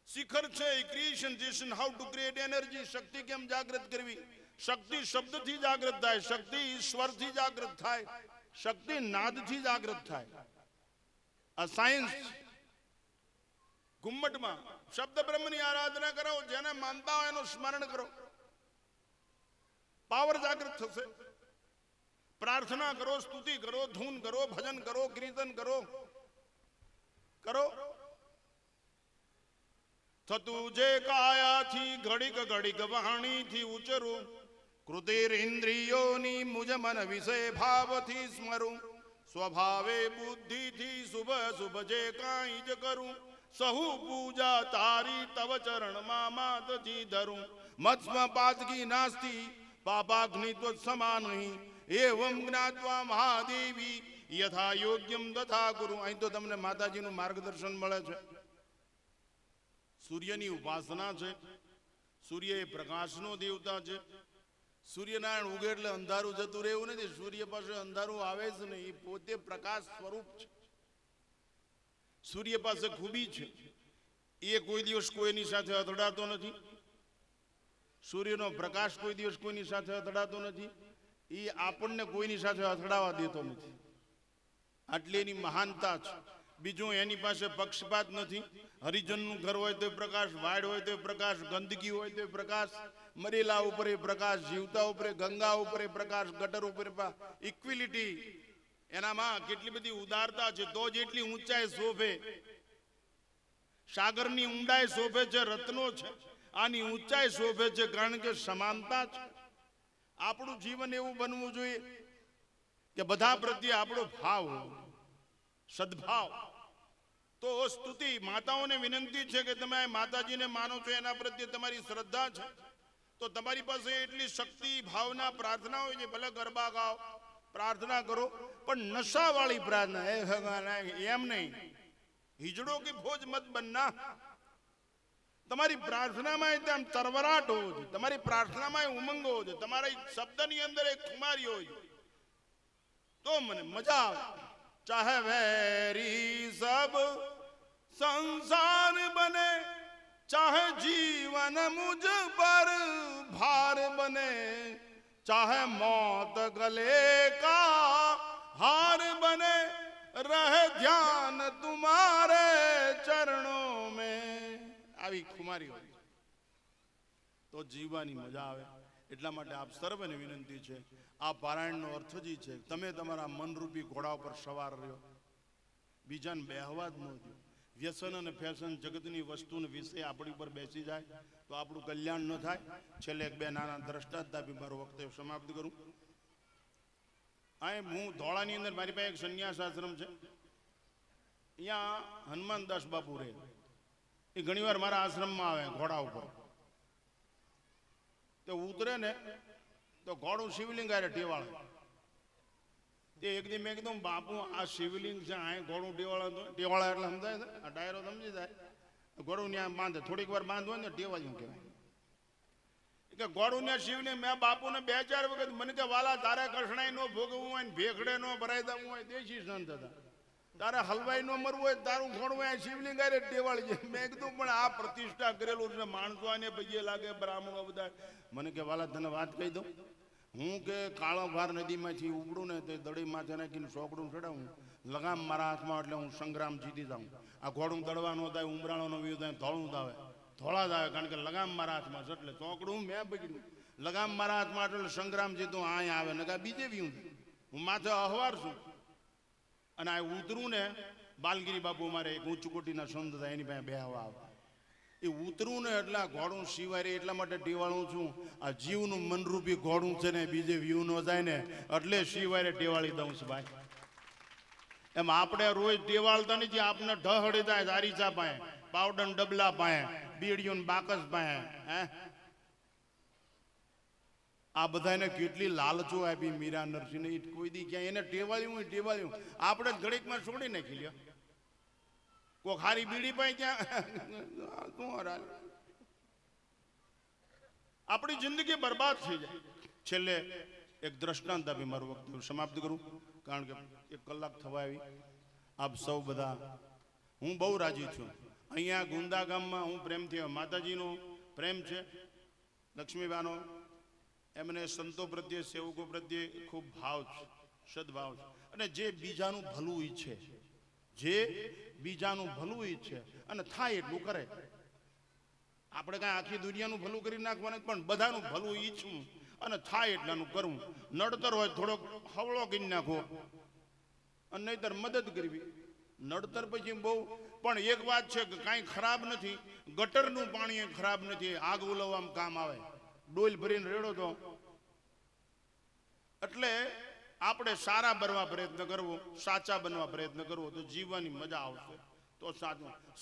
શિખર છે એ creation station. How to create energy, શક્તિ કેમ જાગૃત કરવી. શક્તિ શબ્દથી જાગૃત થાય, શક્તિ ઈશ્વરથી જાગૃત થાય, શક્તિ નાદથી જાગૃત થાય. આ સાયન્સ. ઘુમ્મટમાં શબ્દ બ્રહ્મની આરાધના કરો, જેને માનતા હોય એનું સ્મરણ કરો, પાવર જાગૃત થશે. પ્રાર્થના કરો, સ્તુતિ કરો, ધૂન કરો, ભજન કરો, કીર્તન કરો. થતું જે કાયાથી ઘડીક ઘડીક વાણીથી ઉચરું, કૃતિર ઇન્દ્રિયોની મુજ મન વિષય ભાવથી સ્મરું, સ્વભાવે બુદ્ધિથી શુભ શુભ જે કાંઈ જ કરું, સહુ પૂજા તારી તવ ચરણમાં માતજી ધરું, મત્સ્મ પાતકી નાસ્તિ પાપાગ્નિ ત્વ સમાનહિ, એવમ જ્ઞાત્વા મહાદેવી યથા યોગ્યમ તથા ગુરુ. અહીં તો તમને માતાજીનું માર્ગદર્શન મળે છે. સૂર્યની ઉપાસના છે. સૂર્ય એ પ્રકાશનો દેવતા છે. સૂર્યનારાયણ ઉગે એટલે અંધારું જતું રહેવું નથી. સૂર્ય પાસે અંધારું આવે જ નહીં, એ પોતે પ્રકાશ સ્વરૂપ છે. સૂર્ય પાસે ખૂબી છે, એ કોઈ દિવસ કોઈની સાથે અથડાતો નથી. સૂર્યનો પ્રકાશ કોઈ દિવસ કોઈની સાથે અથડાતો નથી. એ આપણને કોઈની સાથે અથડાવા દેતો નથી. આટલી એની મહાનતા છે. બીજું એની પાસે પક્ષપાત નથી. હરિજનનું ઘર હોય તો પ્રકાશ, વાડ હોય તો પ્રકાશ, ગંદકી હોય તો પ્રકાશ, મરેલા ઉપર પ્રકાશ, જીવતા ઉપર, ગંગા ઉપર પ્રકાશ, ગટર ઉપર ઇક્વિલિટી. એનામાં કેટલી બધી ઉદારતા છે. તો જેટલી ઊંચાઈ શોભે, સાગરની ઊંડાઈ શોભે છે, રત્નો છે. આની ઊંચાઈ શોભે છે કારણ કે સમાનતા છે. આપણું જીવન એવું બનવું જોઈએ કે બધા પ્રત્યે આપણો ભાવ, સદભાવ. તો સ્તુતિ, માતાઓને વિનંતી છે કે તમે માતાજીને માનો છો, એના પ્રત્યે તમારી શ્રદ્ધા છે, તો તમારી પાસે એટલી શક્તિ, ભાવના, પ્રાર્થના હોય છે. ભલે ગરબા ગાઓ, પ્રાર્થના કરો, પણ નશાવાળી પ્રાર્થના હે ભગવાન એમ નહીં. હિજડો કે ભોજ મત બનના. તમારી પ્રાર્થનામાં એકદમ તરવરાટ હોવો જોઈએ, તમારી પ્રાર્થનામાં ઉમંગ હોવો જોઈએ, તમારા શબ્દની અંદર એક ખુમારી હોય તો મને મજા આવે. ચાહે વેરી સબ સંસાર બને, ચાહે જીવન મુझ પર ભાર બને, ચાહે મોત ગલે કા હાર બને, રહે ધ્યાન તુમારે ચરણો में. આવી ખુમારી હોય તો જીવવાની મજા આવે. એટલા માટે આપ સર્વને વિનંતી છે, આ પારાયણનો અર્થ જ છે તમે તમારા મનરૂપી ઘોડા ઉપર સવાર રહ્યો, બીજાને બેહવા જ ન દો. વ્યસન અને ફેશન જગતની વસ્તુને વિશે આપણી ઉપર બેસી જાય તો આપણું કલ્યાણ ન થાય. છેલ્લે એક બે નાના દ્રષ્ટાંત આપી મારો વક્તવ્ય સમાપ્ત કરું. અહીં હું ધોળાની અંદર મારી પાસે એક સંન્યાસ આશ્રમ છે. અહીંયા હનુમાનદાસ બાપુ રહે. એ ઘણી વાર મારા આશ્રમમાં આવે ઘોડા ઉપર. તો ઉતરે ને તો ઘોડું શિવલિંગ આરે ટેવાળે. તે એક દી મેં કીધું બાપુ આ શિવલિંગ છે, આ ઘોડું ટેવાળા એટલે સમજાય છે, આ ડાયરો સમજી જાય. ઘોડું ત્યાં બાંધે, થોડીક વાર બાંધવો ને ટેવાયું કહેવાય. કે ગોળું ને શિવ ને મેં બાપુ ને 2-4 વખત મને કે વાલા તારે કૃષ્ણાઈ નો ભોગવવું હોય ને ભેખડે નો ભરાઈ દેવું હોય દેશી સંત હતા, તારે હલવાઈ નો મરવું હોય તારું ઘોડું હોય શિવલિંગ અરે ટેવાળી જાય. મેં કીધું પણ આ પ્રતિષ્ઠા કરેલું છે માણસો આને પગે લાગે બ્રાહ્મણો બધા. મને કે વાલા તને વાત કહી દઉં, હું કે કાળોભાર નદીમાંથી ઉપડું ને તે દડી માથે નાખીને સોકડું ચડાવું, લગામ મારા હાથમાં એટલે હું સંગ્રામ જીતી જાઉં. આ ઘોડું દડવાનો થાય, ઉમરાણોનો વ્યૂ થાય, ધોળું જ આવે, ધોળા જ આવે, કારણ કે લગામ મારા હાથમાં છે. એટલે ચોકડું મેં પકડ્યું, લગામ મારા હાથમાં એટલે સંગ્રામ જીતું અહીંયા આવે ને બીજે વ્યૂ. હું માથે અહવાર છું અને આ ઉતરું ને બાલગીરી બાપુ મારે એક ઉચ્ચ કોટીના સંત હતા એની પાસે બેહવા આવે. એ ઉતરું ને એટલે આ ઘોડું સિવાય એટલા માટે ટેવાળું છું, આ જીવનું મનરૂપી ઘોડું છે ને બીજે વ્યૂ નો જાય ને એટલે સિવાય ટેવાળી દઉં છું ભાઈ. એમ આપણે રોજ ટેવાળતા નથી, આપને ઢહડી જાય હારીચા પાસે, પાવડર ડબલા પાસે, બીડીઓ ને બાકસ પાસે. હે આ બધાને કેટલી લાલચો આપી મીરા નરસિંહ, કોઈ દી ક્યાંય એને ટેવાળ્યું આપણે જ ઘડીકમાં છોડી નાખી લ્યો. કોઈ ખારી બીડી પાઈ ક્યાં આપણી જિંદગી બરબાદ થઈ જાય. છેલ્લે એક દ્રષ્ટાંત આપી મારું વક્તવ્ય સમાપ્ત કરું, કારણ કે 1 કલાક થવા આવી. આપ સૌ બધા, હું બહુ રાજી છું. અહીંયા ગુંદા ગામમાં હું પ્રેમથી, માતાજીનો પ્રેમ છે, લક્ષ્મીબાનો, એમને સંતો પ્રત્યે સેવકો પ્રત્યે ખૂબ ભાવ છે, સદભાવ છે. અને જે બીજાનું ભલું ઈચ્છે, જે બીજાનું ભલું ઈચ્છે અને થાય એટલું કરે. આપણે કાંઈ આખી દુનિયાનું ભલું કરી નાખવાનું, પણ બધાનું ભલું ઈચ્છવું અને થાય એટલાનું કરવું. નડતર હોય થોડોક હવળો કરી નાખો અને નહીતર મદદ કરવી. નડતર પછી બહુ, પણ એક વાત છે કે કાંઈ ખરાબ નથી, ગટરનું પાણી ખરાબ નથી, આગ ઉલવવામાં કામ આવે. ડોલ ભરીને રેડો તો. એટલે આપણે સારા બનવા પ્રયત્ન કરવો, સાચા બનવા પ્રયત્ન કરવો તો જીવવાની મજા આવશે. તો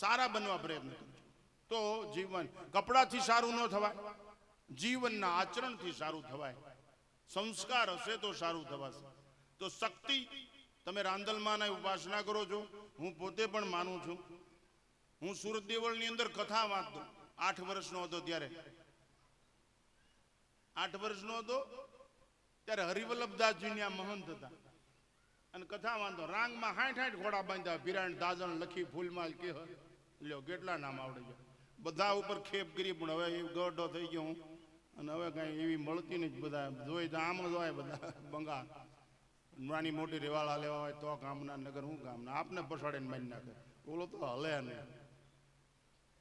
સારા બનવા પ્રયત્ન કરજો તો જીવન. કપડાથી સારું ન થવાય, જીવનના આચરણથી સારું થવાય. સંસ્કાર હશે તો સારું થવાશે. તો શક્તિ, તમે રાંદલમાના ઉપાસના કરો છો, હું પોતે પણ માનું છું. હું સુરત દેવળની અંદર કથા વાંચતો, 8 વર્ષનો હતો ત્યારે. 8 વર્ષનો હતો ત્યારે હરિવલ્લભદાસજી મહંત હતા અને કથા વાંધો રાંગમાં 60 ઘોડા બાંધ્યા, પિરાણ દાજણ લખી ફૂલમાલ કે લ્યો કેટલા નામ આવડે છે. બધા ઉપર ખેપ કરી, પણ હવે એ ગઢો થઈ ગયો હું, અને હવે કઈ એવી મળતી નથી. બધા જોઈ તો આમ જ હોય, બધા બંગા નાની મોટી રેવાળા લેવા હોય તો કામના, નગર હું કામના, આપને પછાડીને મારી નાખે, બોલો તો હલે નહીં.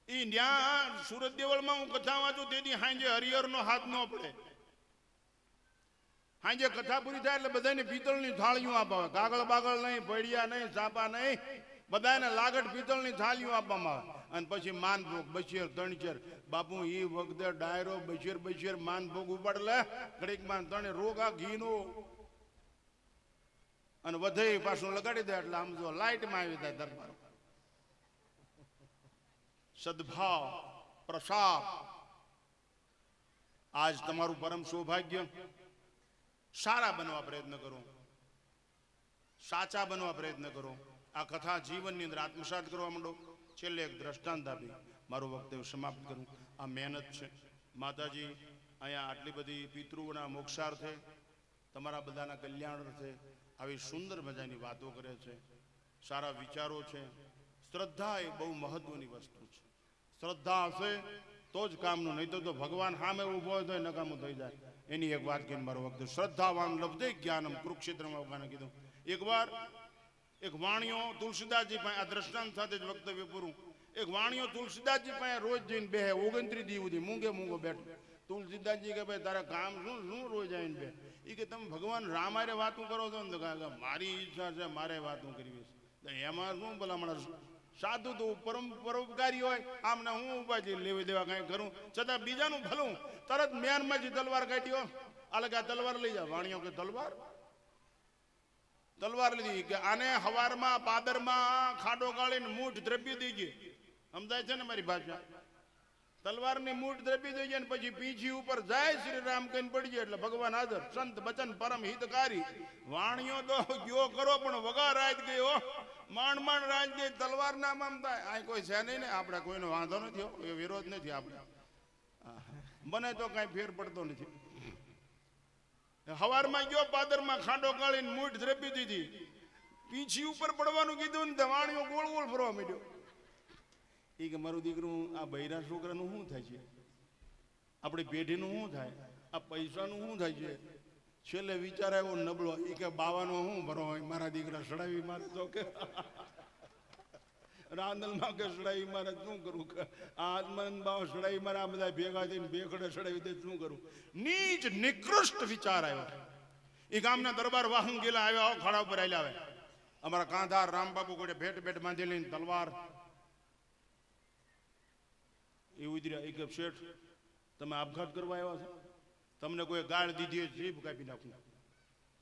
એ ત્યાં સુરત દેવળમાં હું કથા વાંચું તેથી હાંજે હરિહરનો હાથ ન પડે. હાંજે કથા પૂરી થાય એટલે બધાને પિત્તળની થાળીઓ આપવા આવે, કાગળ બાગળ નહીં, પડિયા નહીં, સાપા નહીં, બધાને લાગટ પિત્તળની થાળીઓ આપવામાં આવે. અને પછી માનભોગ, બશીર, તણચેર. બાપુ એ વખતે ડાયરો બશીર માનભોગ ઉપાડ લે ઘડીકમાં, તણે રોગા ઘીનો અને વધે પાછું લગાડી દે એટલે આમ જો લાઈટમાં આવી જાય દરબાર. સદભાવ, પ્રસાદ. આજ તમારું પરમ સૌભાગ્ય. સારા બનવા પ્રયત્ન કરો, સાચા બનવા પ્રયત્ન કરો. આ કથા જીવનની અંદર આત્મસાત કરવા માંડો. છેલ્લે એક દ્રષ્ટાંત આપી મારું વક્તવ્ય સમાપ્ત કરું. આ મહેનત છે. માતાજી અહીંયા આટલી બધી પિતૃઓના મોક્ષાર્થે, તમારા બધાના કલ્યાણ અર્થે આવી સુંદર મજાની વાતો કરે છે, સારા વિચારો છે. શ્રદ્ધા એ બહુ મહત્વની વસ્તુ છે. શ્રદ્ધા હશે તો જ કામનું, નહીં તો ભગવાન સામે ઊભો હોય તો નકામું થઈ જાય. એની એક વાત કહીને મારો વખત, શ્રદ્ધાવાન લબ્ધે જ્ઞાનમ, કુરુક્ષેત્રમાં ભગવાને કીધું. એકવાર એક વાણિયો તુલસીદાસજી પાસે, આ દ્રષ્ટાંત સાથે જ વક્તવ્ય પૂરું. એક વાણિયો તુલસીદાસજી પાસે રોજ જઈને બેહે, 29 દી સુધી મૂંગો બેઠો. તુલસીદાસજી કે ભાઈ તારા કામ શું રોજ આવીને બે? એ કે તમે ભગવાન રામ હારે વાતું કરો છો ને? તો મારી ઈચ્છા છે, મારે વાતું કરવી છે. એમાં શું ભલામણ? સાધુ તો પરોપકારી હોય, આમને હું ઉપાજી લેવી દેવા કઈ કરું, છતાં બીજાનું ભલું. તરત મ્યાનમાંથી તલવાર કાઢ્યો, અલગ આ તલવાર લઈ જાવ. વાણિયો કે તલવાર લીધી, કે આને હવારમાં પાદરમાં ખાડો ગાળીને મૂઠ દ્રવ્ય દઈ ગઈ. સમજાય છે ને મારી ભાષા? તલવારની મૂઠ દ્રવ્ય દઈ જાય ને પછી પીછી ઉપર જાય શ્રી રામ કહીને પડી જાય એટલે ભગવાન હાજર. સંત બચન પરમ હિતકારી. વાણિયો તો ગયો કરો પણ વગા રાજ ગયો, માંડ રાજ ગઈ. તલવાર નામ આમ થાય. આ કોઈ છે નહીં ને, આપણે કોઈનો વાંધો નથી, એ વિરોધ નથી આપણે. મને તો કઈ ફેર પડતો નથી. હવારમાં ગયો પાદરમાં ખાંડો ગાળીને મૂઠ ધ્રેપી દીધી, પીછી ઉપર પડવાનું કીધું ને વાણીઓ ગોળ ગોળ ફરવા માંડ્યો. એ કે મારું દીકરું આ બૈરા છોકરાનું શું થાય છે, આપણી પેઢીનું શું થાય, આ પૈસાનું શું થાય છે. છેલ્લે વિચાર આવ્યો નબળો, એ કે બાવાનો શું ભરો હોય, મારા દીકરા સડાવી મારે તો કે રાંદલમાં કે સડાવી મારે શું કરું, આત્મન બાવ સડાવી મારે, આ બધા ભેગા થઈને ભેખડે સડાવી દે શું કરું. નીચ નિકૃષ્ટ વિચાર આવ્યો. એ ગામના દરબાર વાહન ગયેલા આવ્યા, ખાડા ઉપર આવેલા આવે. અમારા કાંધાર રામબાબુ કોઈ ભેટ ભેટ બાંધેલી તલવાર એ ઉતર્યા. એ કે શેઠ તમે આપઘાત કરવા આવ્યા છો, તમને કોઈ ગાળ દીધી જીભ કાપી નાખું,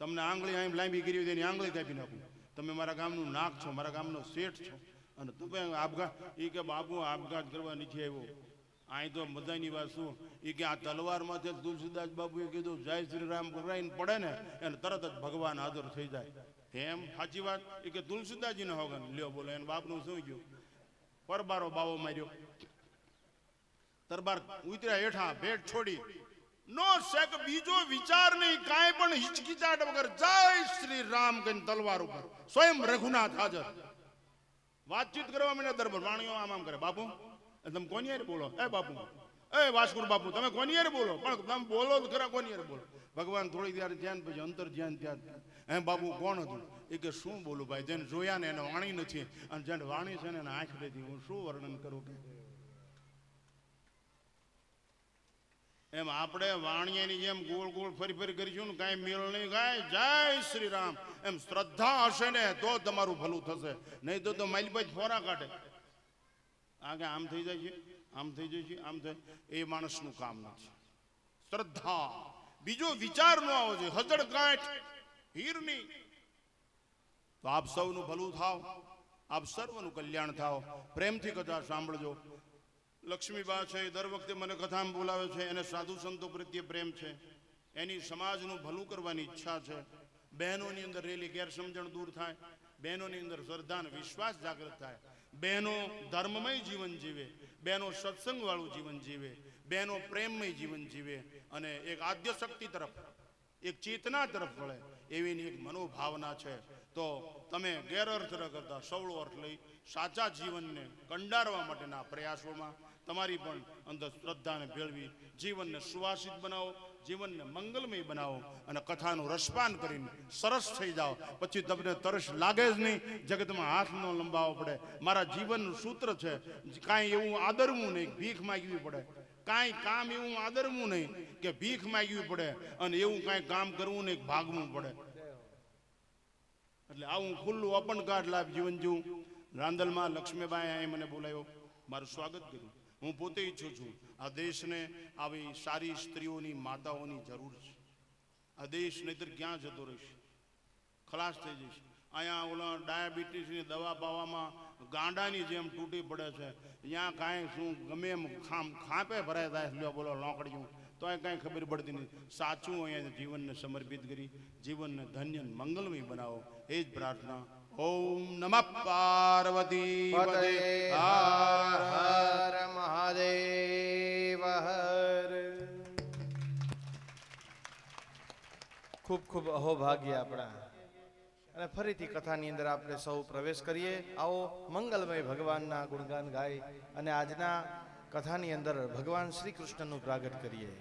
તમને આંગળી આમ લાંબી કરી તેની આંગળી કાપી નાખું, તમે મારા ગામનું નાક છો, મારા ગામનો શેઠ છો, અને તમે આપઘાત. એ કે બાપુ આપઘાત કરવા નથી આવ્યો, અહીં તો મજાની વાત શું. એ કે આ તલવારમાંથી તુલસીદાસ બાપુએ કીધું જય શ્રી રામ કરાઈને પડે ને એને તરત જ ભગવાન હાજર થઈ જાય. એમ સાચી વાત. એ કે તુલસીદાસજીને હોગન લ્યો બોલો, એને બાપનું શું ગયું, પરબારો બાવો માર્યો. દરબાર ઉતર્યા હેઠા, ભેટ છોડી નો શેક, બીજો વિચાર નહીં, કાંઈ પણ હિચકિચાટ વગર જય શ્રી રામ કહીને તલવાર ઉપર સ્વયં રઘુનાથ હાજર. વાતચીત કરવા મને દરબાર વાણીઓ આમ આમ કરે. બાપુ તમે કોની યાર બોલો, એ બાપુ એ વાસકુર બાપુ તમે કોની યાર બોલો, પણ તમે બોલો તો ખરા કોની યાર બોલો. ભગવાન થોડી વાર ધ્યાન, પછી અંતર ધ્યાન ત્યાં. હે બાપુ કોણ હતું. એ કે શું બોલું ભાઈ, જેને જોયા ને એને વાણી નથી, અને જેને વાણી છે ને એને આંખ નથી, હું શું વર્ણન કરું. કે એમ આપણે વાણિયાની જેમ ગોળ ગોળ ફરી ફરી કરીશું ને કાંઈ મેળ નહીં ગાય. જય શ્રી રામ એમ શ્રદ્ધા હશે ને તો તમારું ભલું થશે, નહીં તો માલભાઈ ફોરા કાઢે. આગે આમ થઈ જાય છે, આમ થઈ જાય છે, આમ થાય. એ માણસનું કામ નથી. શ્રદ્ધા, બીજો વિચાર ન આવો જોઈએ, હજડ ગાંઠ હીરની. તો આપ સૌનું ભલું થાવ, આપ સર્વનું કલ્યાણ થાવ. પ્રેમથી કથા સાંભળજો. લક્ષ્મીબા છે એ દર વખતે મને કથામાં બોલાવે છે, એને સાધુ સંતો પ્રત્યે પ્રેમ છે, એની સમાજનું ભલું કરવાની ઈચ્છા છે. બહેનોની અંદર રહેલી ગેરસમજણ દૂર થાય, બહેનોની અંદર શ્રદ્ધા અને વિશ્વાસ જાગૃત થાય, બહેનો ધર્મમય જીવન જીવે, બહેનો સત્સંગ વાળું જીવન જીવે, બહેનો પ્રેમમય જીવન જીવે, અને એક આદ્ય શક્તિ તરફ, એક ચેતના તરફ વળે એવીની એક મનોભાવના છે. તો તમે ગેરઅર્થ ન કરતા સવળો અર્થ લઈ સાચા જીવનને કંડારવા માટેના પ્રયાસોમાં તમારી પણ અંદર શ્રદ્ધાને ભેળવી જીવનને સુવાસિત બનાવો, જીવનને મંગલમય બનાવો, અને કથાનું રસપાન કરીને સરસ થઈ જાઓ. પછી તમને તરસ લાગે જ નહીં, જગતમાં હાથ ન લંબાવવો પડે. મારા જીવનનું સૂત્ર છે, કાંઈ એવું આદરવું નહીં, ભીખ માગવી પડે. કાંઈ કામ એવું આદરવું નહીં કે ભીખ માગવી પડે, અને એવું કાંઈ કામ કરવું નહીં ભાગવું પડે. એટલે આવું ખુલ્લું અપણકાટ લાભ જીવન જીવું. રાંદલમાં લક્ષ્મીબાઈ અહીં મને બોલાવ્યો, મારું સ્વાગત કર્યું. હું પોતે ઈચ્છું છું આ દેશને આવી સારી સ્ત્રીઓની, માતાઓની જરૂર છે. આ દેશ નહીતર ક્યાં જતો રહેશે, ખલાસ થઈ જશે. અહીંયા ઓલા ડાયાબિટીસની દવા પાવામાં ગાંડાની જેમ તૂટી પડે છે. અહીંયા કાંઈ શું ગમે એમ ખાંપે ભરાય થાય, લ્યો બોલો લોકડીયું, તો એ કાંઈ ખબર પડતી નથી. સાચું અહીંયા જીવનને સમર્પિત કરી જીવનને ધન્ય મંગલમય બનાવો, એ જ પ્રાર્થના. ઓમ નમઃ પાર્વતી પતે. હર હર મહાદેવ હર. ખૂબ ખૂબ અહોભાગ્ય આપણા. અને ફરીથી કથાની અંદર આપણે સૌ પ્રવેશ કરીએ. આવો મંગલમય ભગવાનના ગુણગાન ગાય અને આજના કથાની અંદર ભગવાન શ્રી કૃષ્ણનું પ્રાગટ કરીએ.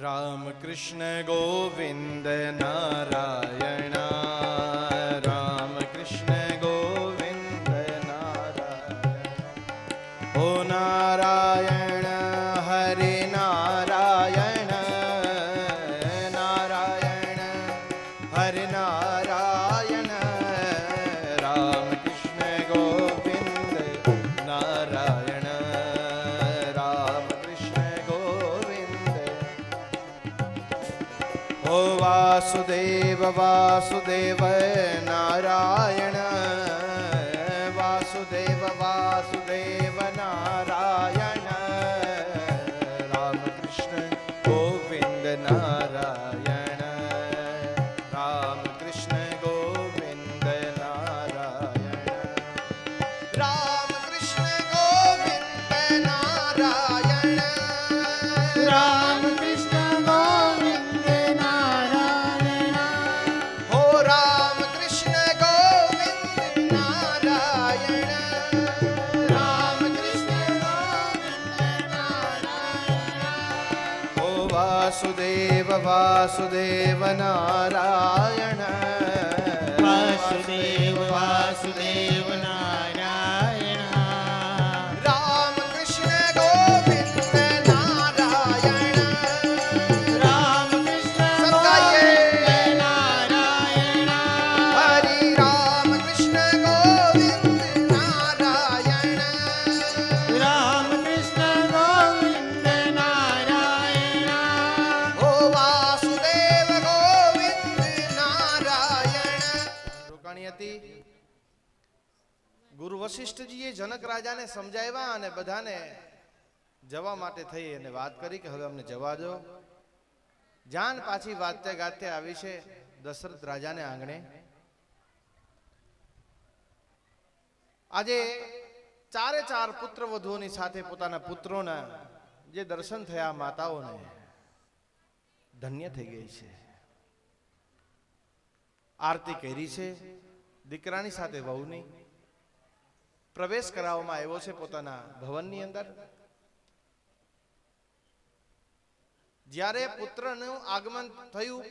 રામ કૃષ્ણ ગોવિંદ નારાયણ, રામ કૃષ્ણ ગોવિંદ નારાયણ, ઓ નારાયણ હરે નારાયણ, નારાયણ હરે નારાયણ, રામ કૃષ્ણ ગોવિંદ નારાયણ, રામ કૃષ્ણ ગોવિંદ. ઓ વાસુદેવ વાસુદેવ નારાયણ, વાસુદેવ વાસુદેવ નારાયણ, રામ કૃષ્ણ ગોવિંદ નારાયણ, રામ કૃષ્ણ ગોવિંદ નારાયણ, રામ કૃષ્ણ ગોવિંદ નારાયણ. વાસુદેવ વાસુદેવ નારાયણ વાસુદેવ વાસુદેવ નારાયણ રામ કૃષ્ણ ગોવિંદ નારાયણ રામ કૃષ્ણ સંગાઈએ ગોવિંદ નારાયણ હરિ રામ કૃષ્ણ ગોવિંદ નારાયણ રામ કૃષ્ણ ગોવિંદ નારાયણ ઓ વાસુદેવ ગોવિંદ નારાયણ રોકાણી હતી. ગુરુ વશિષ્ઠજીએ જનક રાજાને સમજાવ્યા અને બધાને જવા માટે થઈ અને વાત કરી કે હવે અમને જવા દો. જાન પાછી વાતે ગાતે આવી છે દશરથ રાજાને આંગણે. આજે ચારે ચાર પુત્ર વધુઓની સાથે પોતાના પુત્રોના જે દર્શન થયા માતાઓને ધન્ય થઈ ગઈ છે. આરતી કરી છે દીકરાની સાથે વહુની. પ્રવેશ કરાવવામાં આવ્યો છે પોતાના ભવનની અંદર. જ્યારે પુત્રનું આગમન થયું,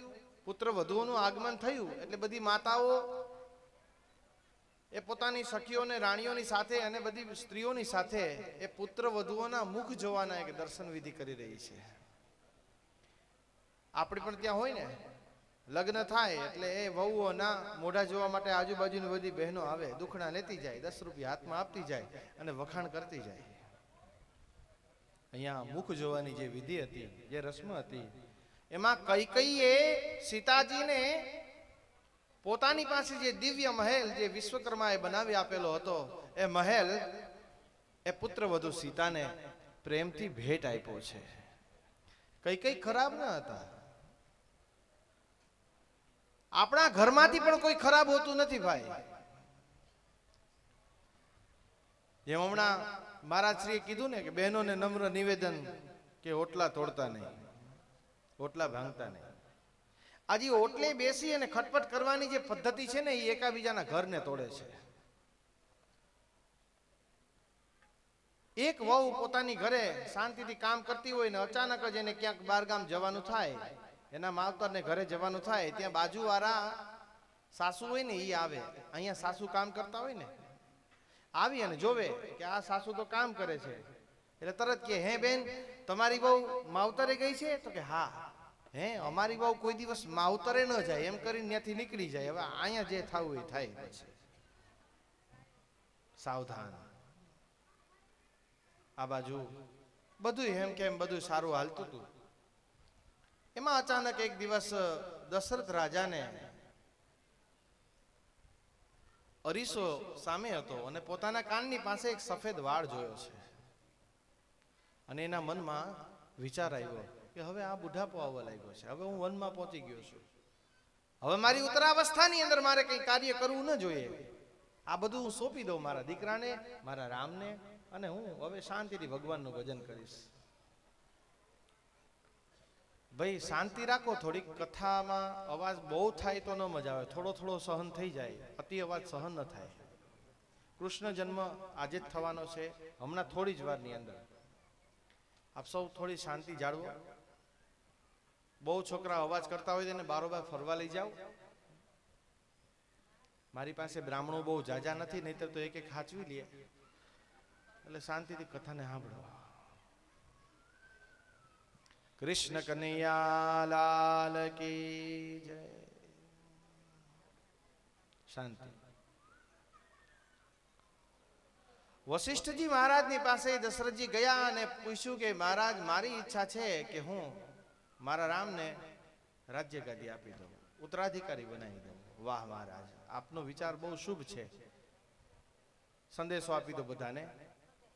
પુત્ર વધુઓનું આગમન થયું એટલે બધી માતાઓ એ પોતાની સખીઓને રાણીઓની સાથે અને બધી સ્ત્રીઓની સાથે એ પુત્ર વધુઓના મુખ જોવાના એક દર્શન વિધિ કરી રહી છે. આપણે પણ ત્યાં હોય ને લગ્ન થાય એટલે એ વહુઓના મોઢા જોવા માટે આજુબાજુની બધી બહેનો આવે, દુખણા લેતી જાય, 10 રૂપિયા હાથમાં આપતી જાય અને વખાણ કરતી જાય. અહીંયા મુખ જોવાની જે વિધિ હતી, જે રસ્મ હતી, એમાં કૈકેયીએ સીતાજીને પોતાની પાસે જે દિવ્ય મહેલ જે વિશ્વકર્માએ બનાવી આપેલો હતો એ મહેલ એ પુત્ર વધુ સીતાને પ્રેમથી ભેટ આપ્યો છે. કૈકેયી ખરાબ ન હતા. આપણા ઘરમાંથી પણ કોઈ ખરાબ હોતું નથી ભાઈ. જેમ હમણાં મહારાજશ્રીએ કીધું ને કે બહેનોને નમ્ર નિવેદન કે ઓટલા તોડતા નહીં, ઓટલા ભાંગતા નહીં. આજે ઓટલે બેસી અને ખટપટ કરવાની જે પદ્ધતિ છે ને એ એકાબીજાના ઘરને તોડે છે. એક વહુ પોતાની ઘરે શાંતિથી કામ કરતી હોય ને અચાનક જ એને ક્યાંક બહારગામ જવાનું થાય, એના માવતરને ઘરે જવાનું થાય, ત્યાં બાજુવાળા સાસુ હોય ને એ આવે. અહીંયા સાસુ કામ કરતા હોય ને આવી અને જોવે કે આ સાસુ તો કામ કરે છે એટલે તરત કે હે બેન તમારી બહુ માવતરે ગઈ છે? તો કે હા. હે અમારી બહુ કોઈ દિવસ માવતરે ન જાય એમ કરીને ત્યાંથી નીકળી જાય. હવે અહીંયા જે થવું એ થાય. પછી સાવધાન. આ બાજુ બધું એમ કેમ બધું સારું હાલતું હતું. એમાં અચાનક એક દિવસ દશરથ રાજાને અરીસો સામે હતો અને પોતાના કાનની પાસે એક સફેદ વાળ જોયો છે અને એના મનમાં વિચાર આવ્યો કે હવે આ બુઢાપો આવવા લાગ્યો છે, હવે હું વનમાં પહોંચી ગયો છું, હવે મારી ઉત્તરાવસ્થાની અંદર મારે કંઈ કાર્ય કરવું ન જોઈએ. આ બધું હું સોંપી દઉં મારા દીકરાને, મારા રામને, અને હું હવે શાંતિથી ભગવાનનું ભજન કરીશ. ભાઈ શાંતિ રાખો. થોડીક કથામાં અવાજ બહુ થાય તો ન મજા આવે, થોડો થોડો સહન થઈ જાય, અતિ અવાજ સહન ન થાય. કૃષ્ણ જન્મ આજે જ થવાનો છે, હમણાં થોડી જ વારની અંદર. આપ સૌ થોડી શાંતિ જાળવો. બહુ છોકરા અવાજ કરતા હોય તેને બારોબાર ફરવા લઈ જાઓ. મારી પાસે બ્રાહ્મણો બહુ જાજા નથી, નહીતર તો એક એક હાચવી લે. એટલે શાંતિથી કથાને સાંભળો. કૃષ્ણ કનૈયા લાલ કી જય. શાંતિ. વશિષ્ઠજી મહારાજની પાસે દશરથજી ગયા અને પૂછ્યું કે મહારાજ મારી ઈચ્છા છે કે હું મારા રામને રાજ્ય ગાદી આપી દઉં, ઉત્તરાધિકારી બનાવી દઉં. વાહ મહારાજ, આપનો વિચાર બહુ શુભ છે. સંદેશો આપી દો બધાને.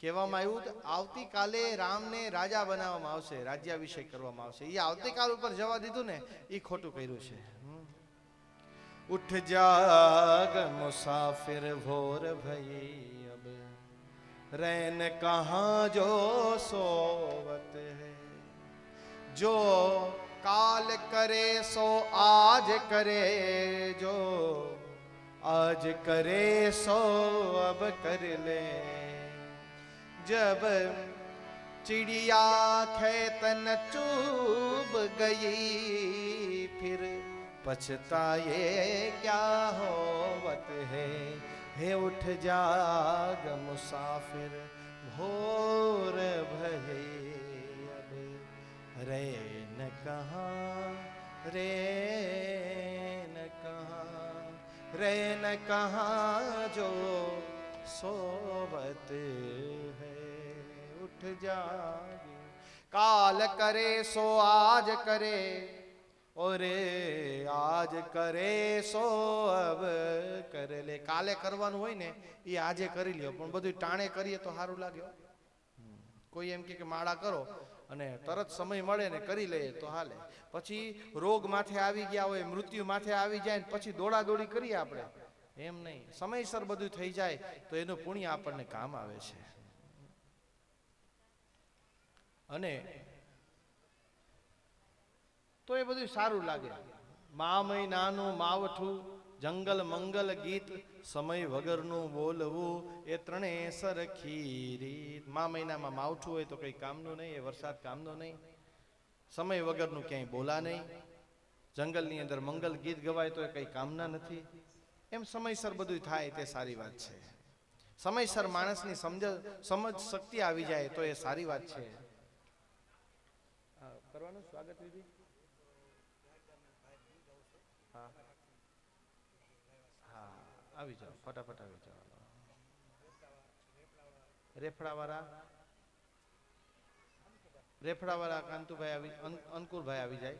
કહેવામાં આવ્યું આવતીકાલે રામને રાજા બનાવવામાં આવશે, રાજ્યાભિષેક કરવામાં આવશે. એ આવતીકાલ ઉપર જવા દીધું ને એ ખોટું કર્યું છે. ઉઠ જાગ મુસાફિર ભોર ભઈ અબ રૈન કહા જો સોવત હૈ, જો કાલ કરે સો આજ કરે, જો આજ करे सो अब कर ले, जब चिड़िया खेतन चूब गई, फिर पछताए क्या होवत है उठ जाग मुसाफिर, भोर भये अब रे न कहाँ, रे न कहाँ, रे न कहाँ जो सोवत है उठ जागे। काल करे सो आज करे, और आज करे सो अब कर ले। કાલે કરવાનું હોય ને એ આજે કરી લ્યો, પણ બધું ટાણે કરીએ તો સારું લાગે. કોઈ એમ કે માળા કરો અને તરત સમય મળે ને કરી લઈએ તો હાલે. પછી રોગ માથે આવી ગયા હોય, મૃત્યુ માથે આવી જાય ને પછી દોડાદોડી કરીએ આપણે, એમ નહીં. સમયસર બધું થઈ જાય તો એનું પુણ્ય આપણને કામ આવે છે. અને તો એ બધું સારું લાગે. મા મહિનાનું માવઠું, જંગલ મંગલ ગીત, સમય વગરનું બોલવું, એ ત્રણેય સરખી રીત. મા મહિનામાં માવઠું હોય તો કઈ કામનું નહીં, એ વરસાદ કામનો નહીં. સમય વગરનું ક્યાંય બોલા નહીં. જંગલની અંદર મંગલ ગીત ગવાય તો એ કઈ કામના નથી. એમ સમયસર બધું થાય તે સારી વાત છે. સમયસર માણસની સમજ શક્તિ આવી જાય તો એ સારી વાત છે. કરવાનું સ્વાગત વિધિ. હા હા, આવી જાઓ, ફટાફટ આવી જાઓ. રેફડાવાળા કાંતુભાઈ આવી, અંકુરભાઈ આવી જાય.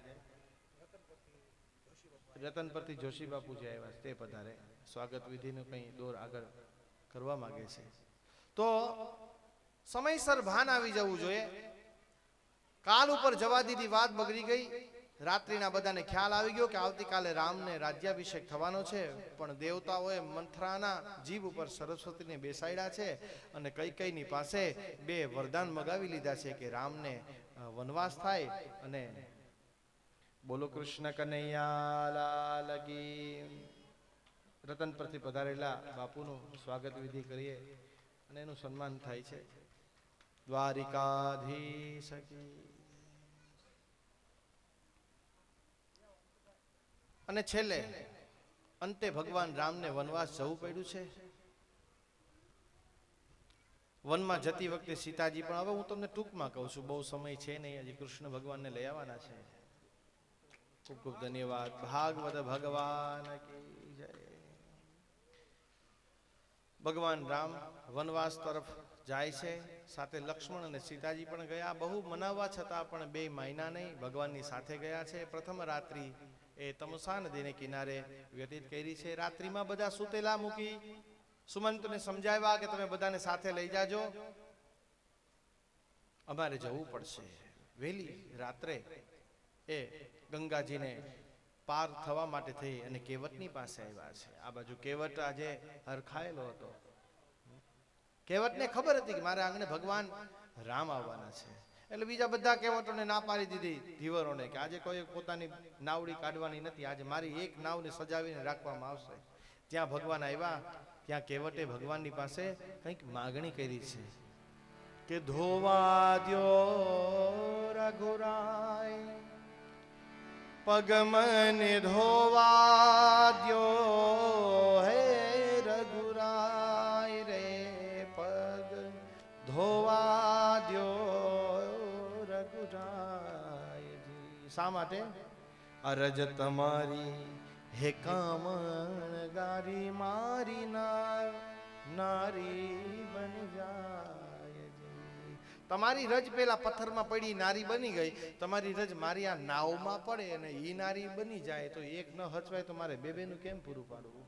રતન પરથી જોશી બાપુજી આવ્યા તે પધારે. સ્વાગત વિધિનું કંઈ દોર આગળ કરવા માંગે છે તો સમયસર ભાન આવી જવું જોઈએ. કાલ ઉપર જવા દીધી, વાત બગડી ગઈ. રાત્રિના બધાને ખ્યાલ આવી ગયો કે આવતીકાલે રામને રાજ્યાભિષેક થવાનો છે, પણ દેવતાઓએ મંથરાના જીભ ઉપર સરસ્વતીને બેસાડ્યા છે અને કૈકેયીની પાસે બે વરદાન મગાવી લીધા છે કે રામને વનવાસ થાય. અને બોલો કૃષ્ણ કનૈયા લાલ કી. રતન પરથી પધારેલા બાપુનું સ્વાગત વિધિ કરીએ અને એનું સન્માન થાય છે. દ્વારિકાધીશ કી. અને છેલ્લે અંતે ભગવાન રામને વનવાસ જવું પડ્યું છે. વનમાં જતી વખતે સીતાજી પણ, હવે હું તમને ટૂંકમાં કહું છું, બહુ સમય છે નહીં, હજી કૃષ્ણ ભગવાનને લઈ આવવાના છે. ખૂબ ખૂબ ધન્યવાદ. ભાગવત ભગવાન કી જય. ભગવાન રામ વનવાસ તરફ જાય છે, સાથે લક્ષ્મણ અને સીતાજી પણ ગયા. બહુ મનાવવા છતાં પણ બે મહિના નહીં ભગવાનની સાથે ગયા છે. પ્રથમ રાત્રિ એ તમસા નદીને કિનારે વ્યતીત કરી છે. રાત્રિમાં બધા સુતેલા મૂકી સુમંતને સમજાવ્યા કે તમે બધાને સાથે લઈ જાજો, અમારે જવું પડશે. વહેલી રાત્રે એ ગંગાજીને પાર થવા માટે થઈ અને કેવટની પાસે આવ્યા છે. આ બાજુ કેવટ આજે હરખાયેલો હતો. કેવટને ખબર હતી કે મારા આંગણે ભગવાન રામ આવવાના છે, એટલે બીજા બધા કેવટોને ના પાડી દીધી, ધીવરોને, કે આજે કોઈ પોતાની નાવડી કાઢવાની નથી, આજે મારી એક નાવને સજાવીને રાખવામાં આવશે. જ્યાં ભગવાન આવ્યા ત્યાં કેવટે ભગવાનની પાસે કંઈક માગણી કરી છે કે ધોવા દ્યો રઘુરાય, પગ મને ધોવા દ્યો હે રઘુરાય રે, પગ ધોવા દ્યો રઘુરાયજી. શા માટે? અરજ તમારી હે કામણ ગારી, મારી નારી બની જાયજી. તમારી રજ પેલા પથ્થરમાં પડી નારી બની ગઈ, તમારી રજ મારી આ નાવમાં પડે અને ઈ નારી બની જાય તો એક ન હચવાય તો મારે બે બેનું કેમ પૂરું પાડવું?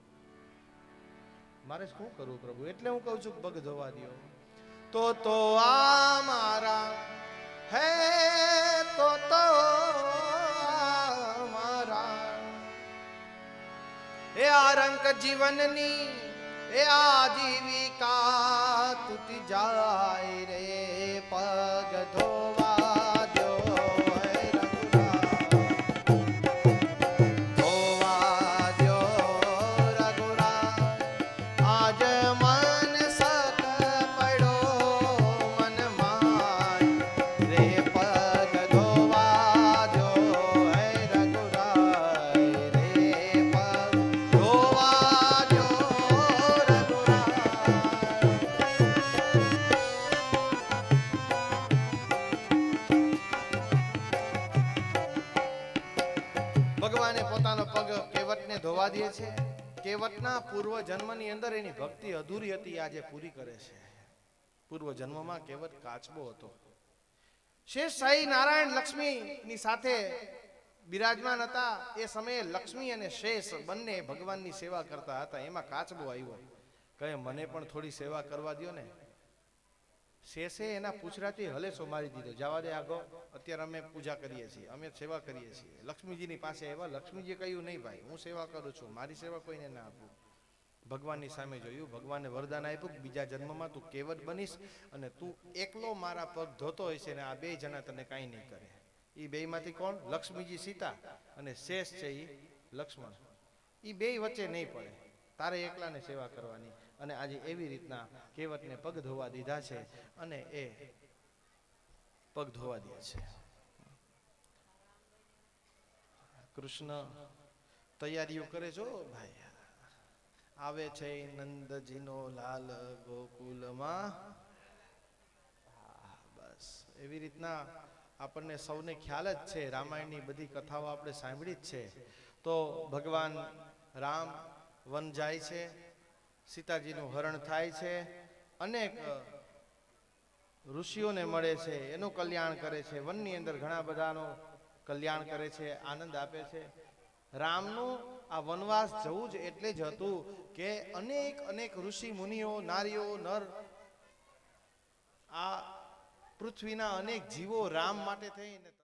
મારે શું કરવું પ્રભુ? એટલે હું કહું છું પગ ધોવા દ્યો. તો આ મારા હે તો મારા એ આરંક જીવનની એ આજીવિકા તૂટી જાય રે, પગ ધોવા દ્યો હે રઘુરાય, ધોવા દ્યો રઘુરાય. આજ મન સત પડ્યો મન માય, પોતાનો પગ કેવટને ધોવા દે છે. કેવટના પૂર્વ જન્મની અંદર એની ભક્તિ અધૂરી હતી, આજે પૂરી કરે છે. પૂર્વ જન્મમાં કેવટ કાચબો હતો. શેષ સાઈ નારાયણ લક્ષ્મીની સાથે બિરાજમાન હતા. એ સમયે લક્ષ્મી અને શેષ બંને ભગવાનની સેવા કરતા હતા. એમાં કાચબો આવ્યો, કહે મને પણ થોડી સેવા કરવા દો ને. શેષે એના પૂછરાથી હલેસો મારી દીધો, જવા દે આગો, અત્યારે અમે પૂજા કરીએ છીએ, અમે સેવા કરીએ છીએ. લક્ષ્મીજીની પાસે આવ્યા. લક્ષ્મીજીએ કહ્યું નહીં ભાઈ, હું સેવા કરું છું, મારી સેવા કોઈને ના આપું. ભગવાનની સામે જોયું, ભગવાને વરદાન આપ્યું કે બીજા જન્મમાં તું કેવટ બનીશ અને તું એકલો મારા પગ ધોતો હશે ને આ બે જણા તને કાંઈ નહીં કરે. એ બેમાંથી કોણ? લક્ષ્મીજી સીતા અને શેષ છે એ લક્ષ્મણ. એ બે વચ્ચે નહીં પડે, તારે એકલાને સેવા કરવાની. અને આજે એવી રીતના કેવટને પગ ધોવા દીધા છે અને એ પગ ધોવા દે છે. કૃષ્ણ તૈયારીઓ કરે છો ભાઈ. આવે છે નંદજીનો લાલ ગોકુલમાં. બસ એવી રીતના આપણને સૌને ખ્યાલ જ છે, રામાયણની બધી કથાઓ આપણે સાંભળી જ છે. તો ભગવાન રામ વન જાય છે, સીતાજીનું હરણ થાય છે, અનેક ઋષિઓને મળે છે, એનું કલ્યાણ કરે છે, વનની અંદર ઘણા બધાનું કલ્યાણ કરે છે, આનંદ આપે છે. રામનું આ વનવાસ જવું જ એટલે જ હતું કે અનેક ઋષિ મુનિઓ, નારીઓ, નર, આ પૃથ્વીના અનેક જીવો રામ માટે થઈને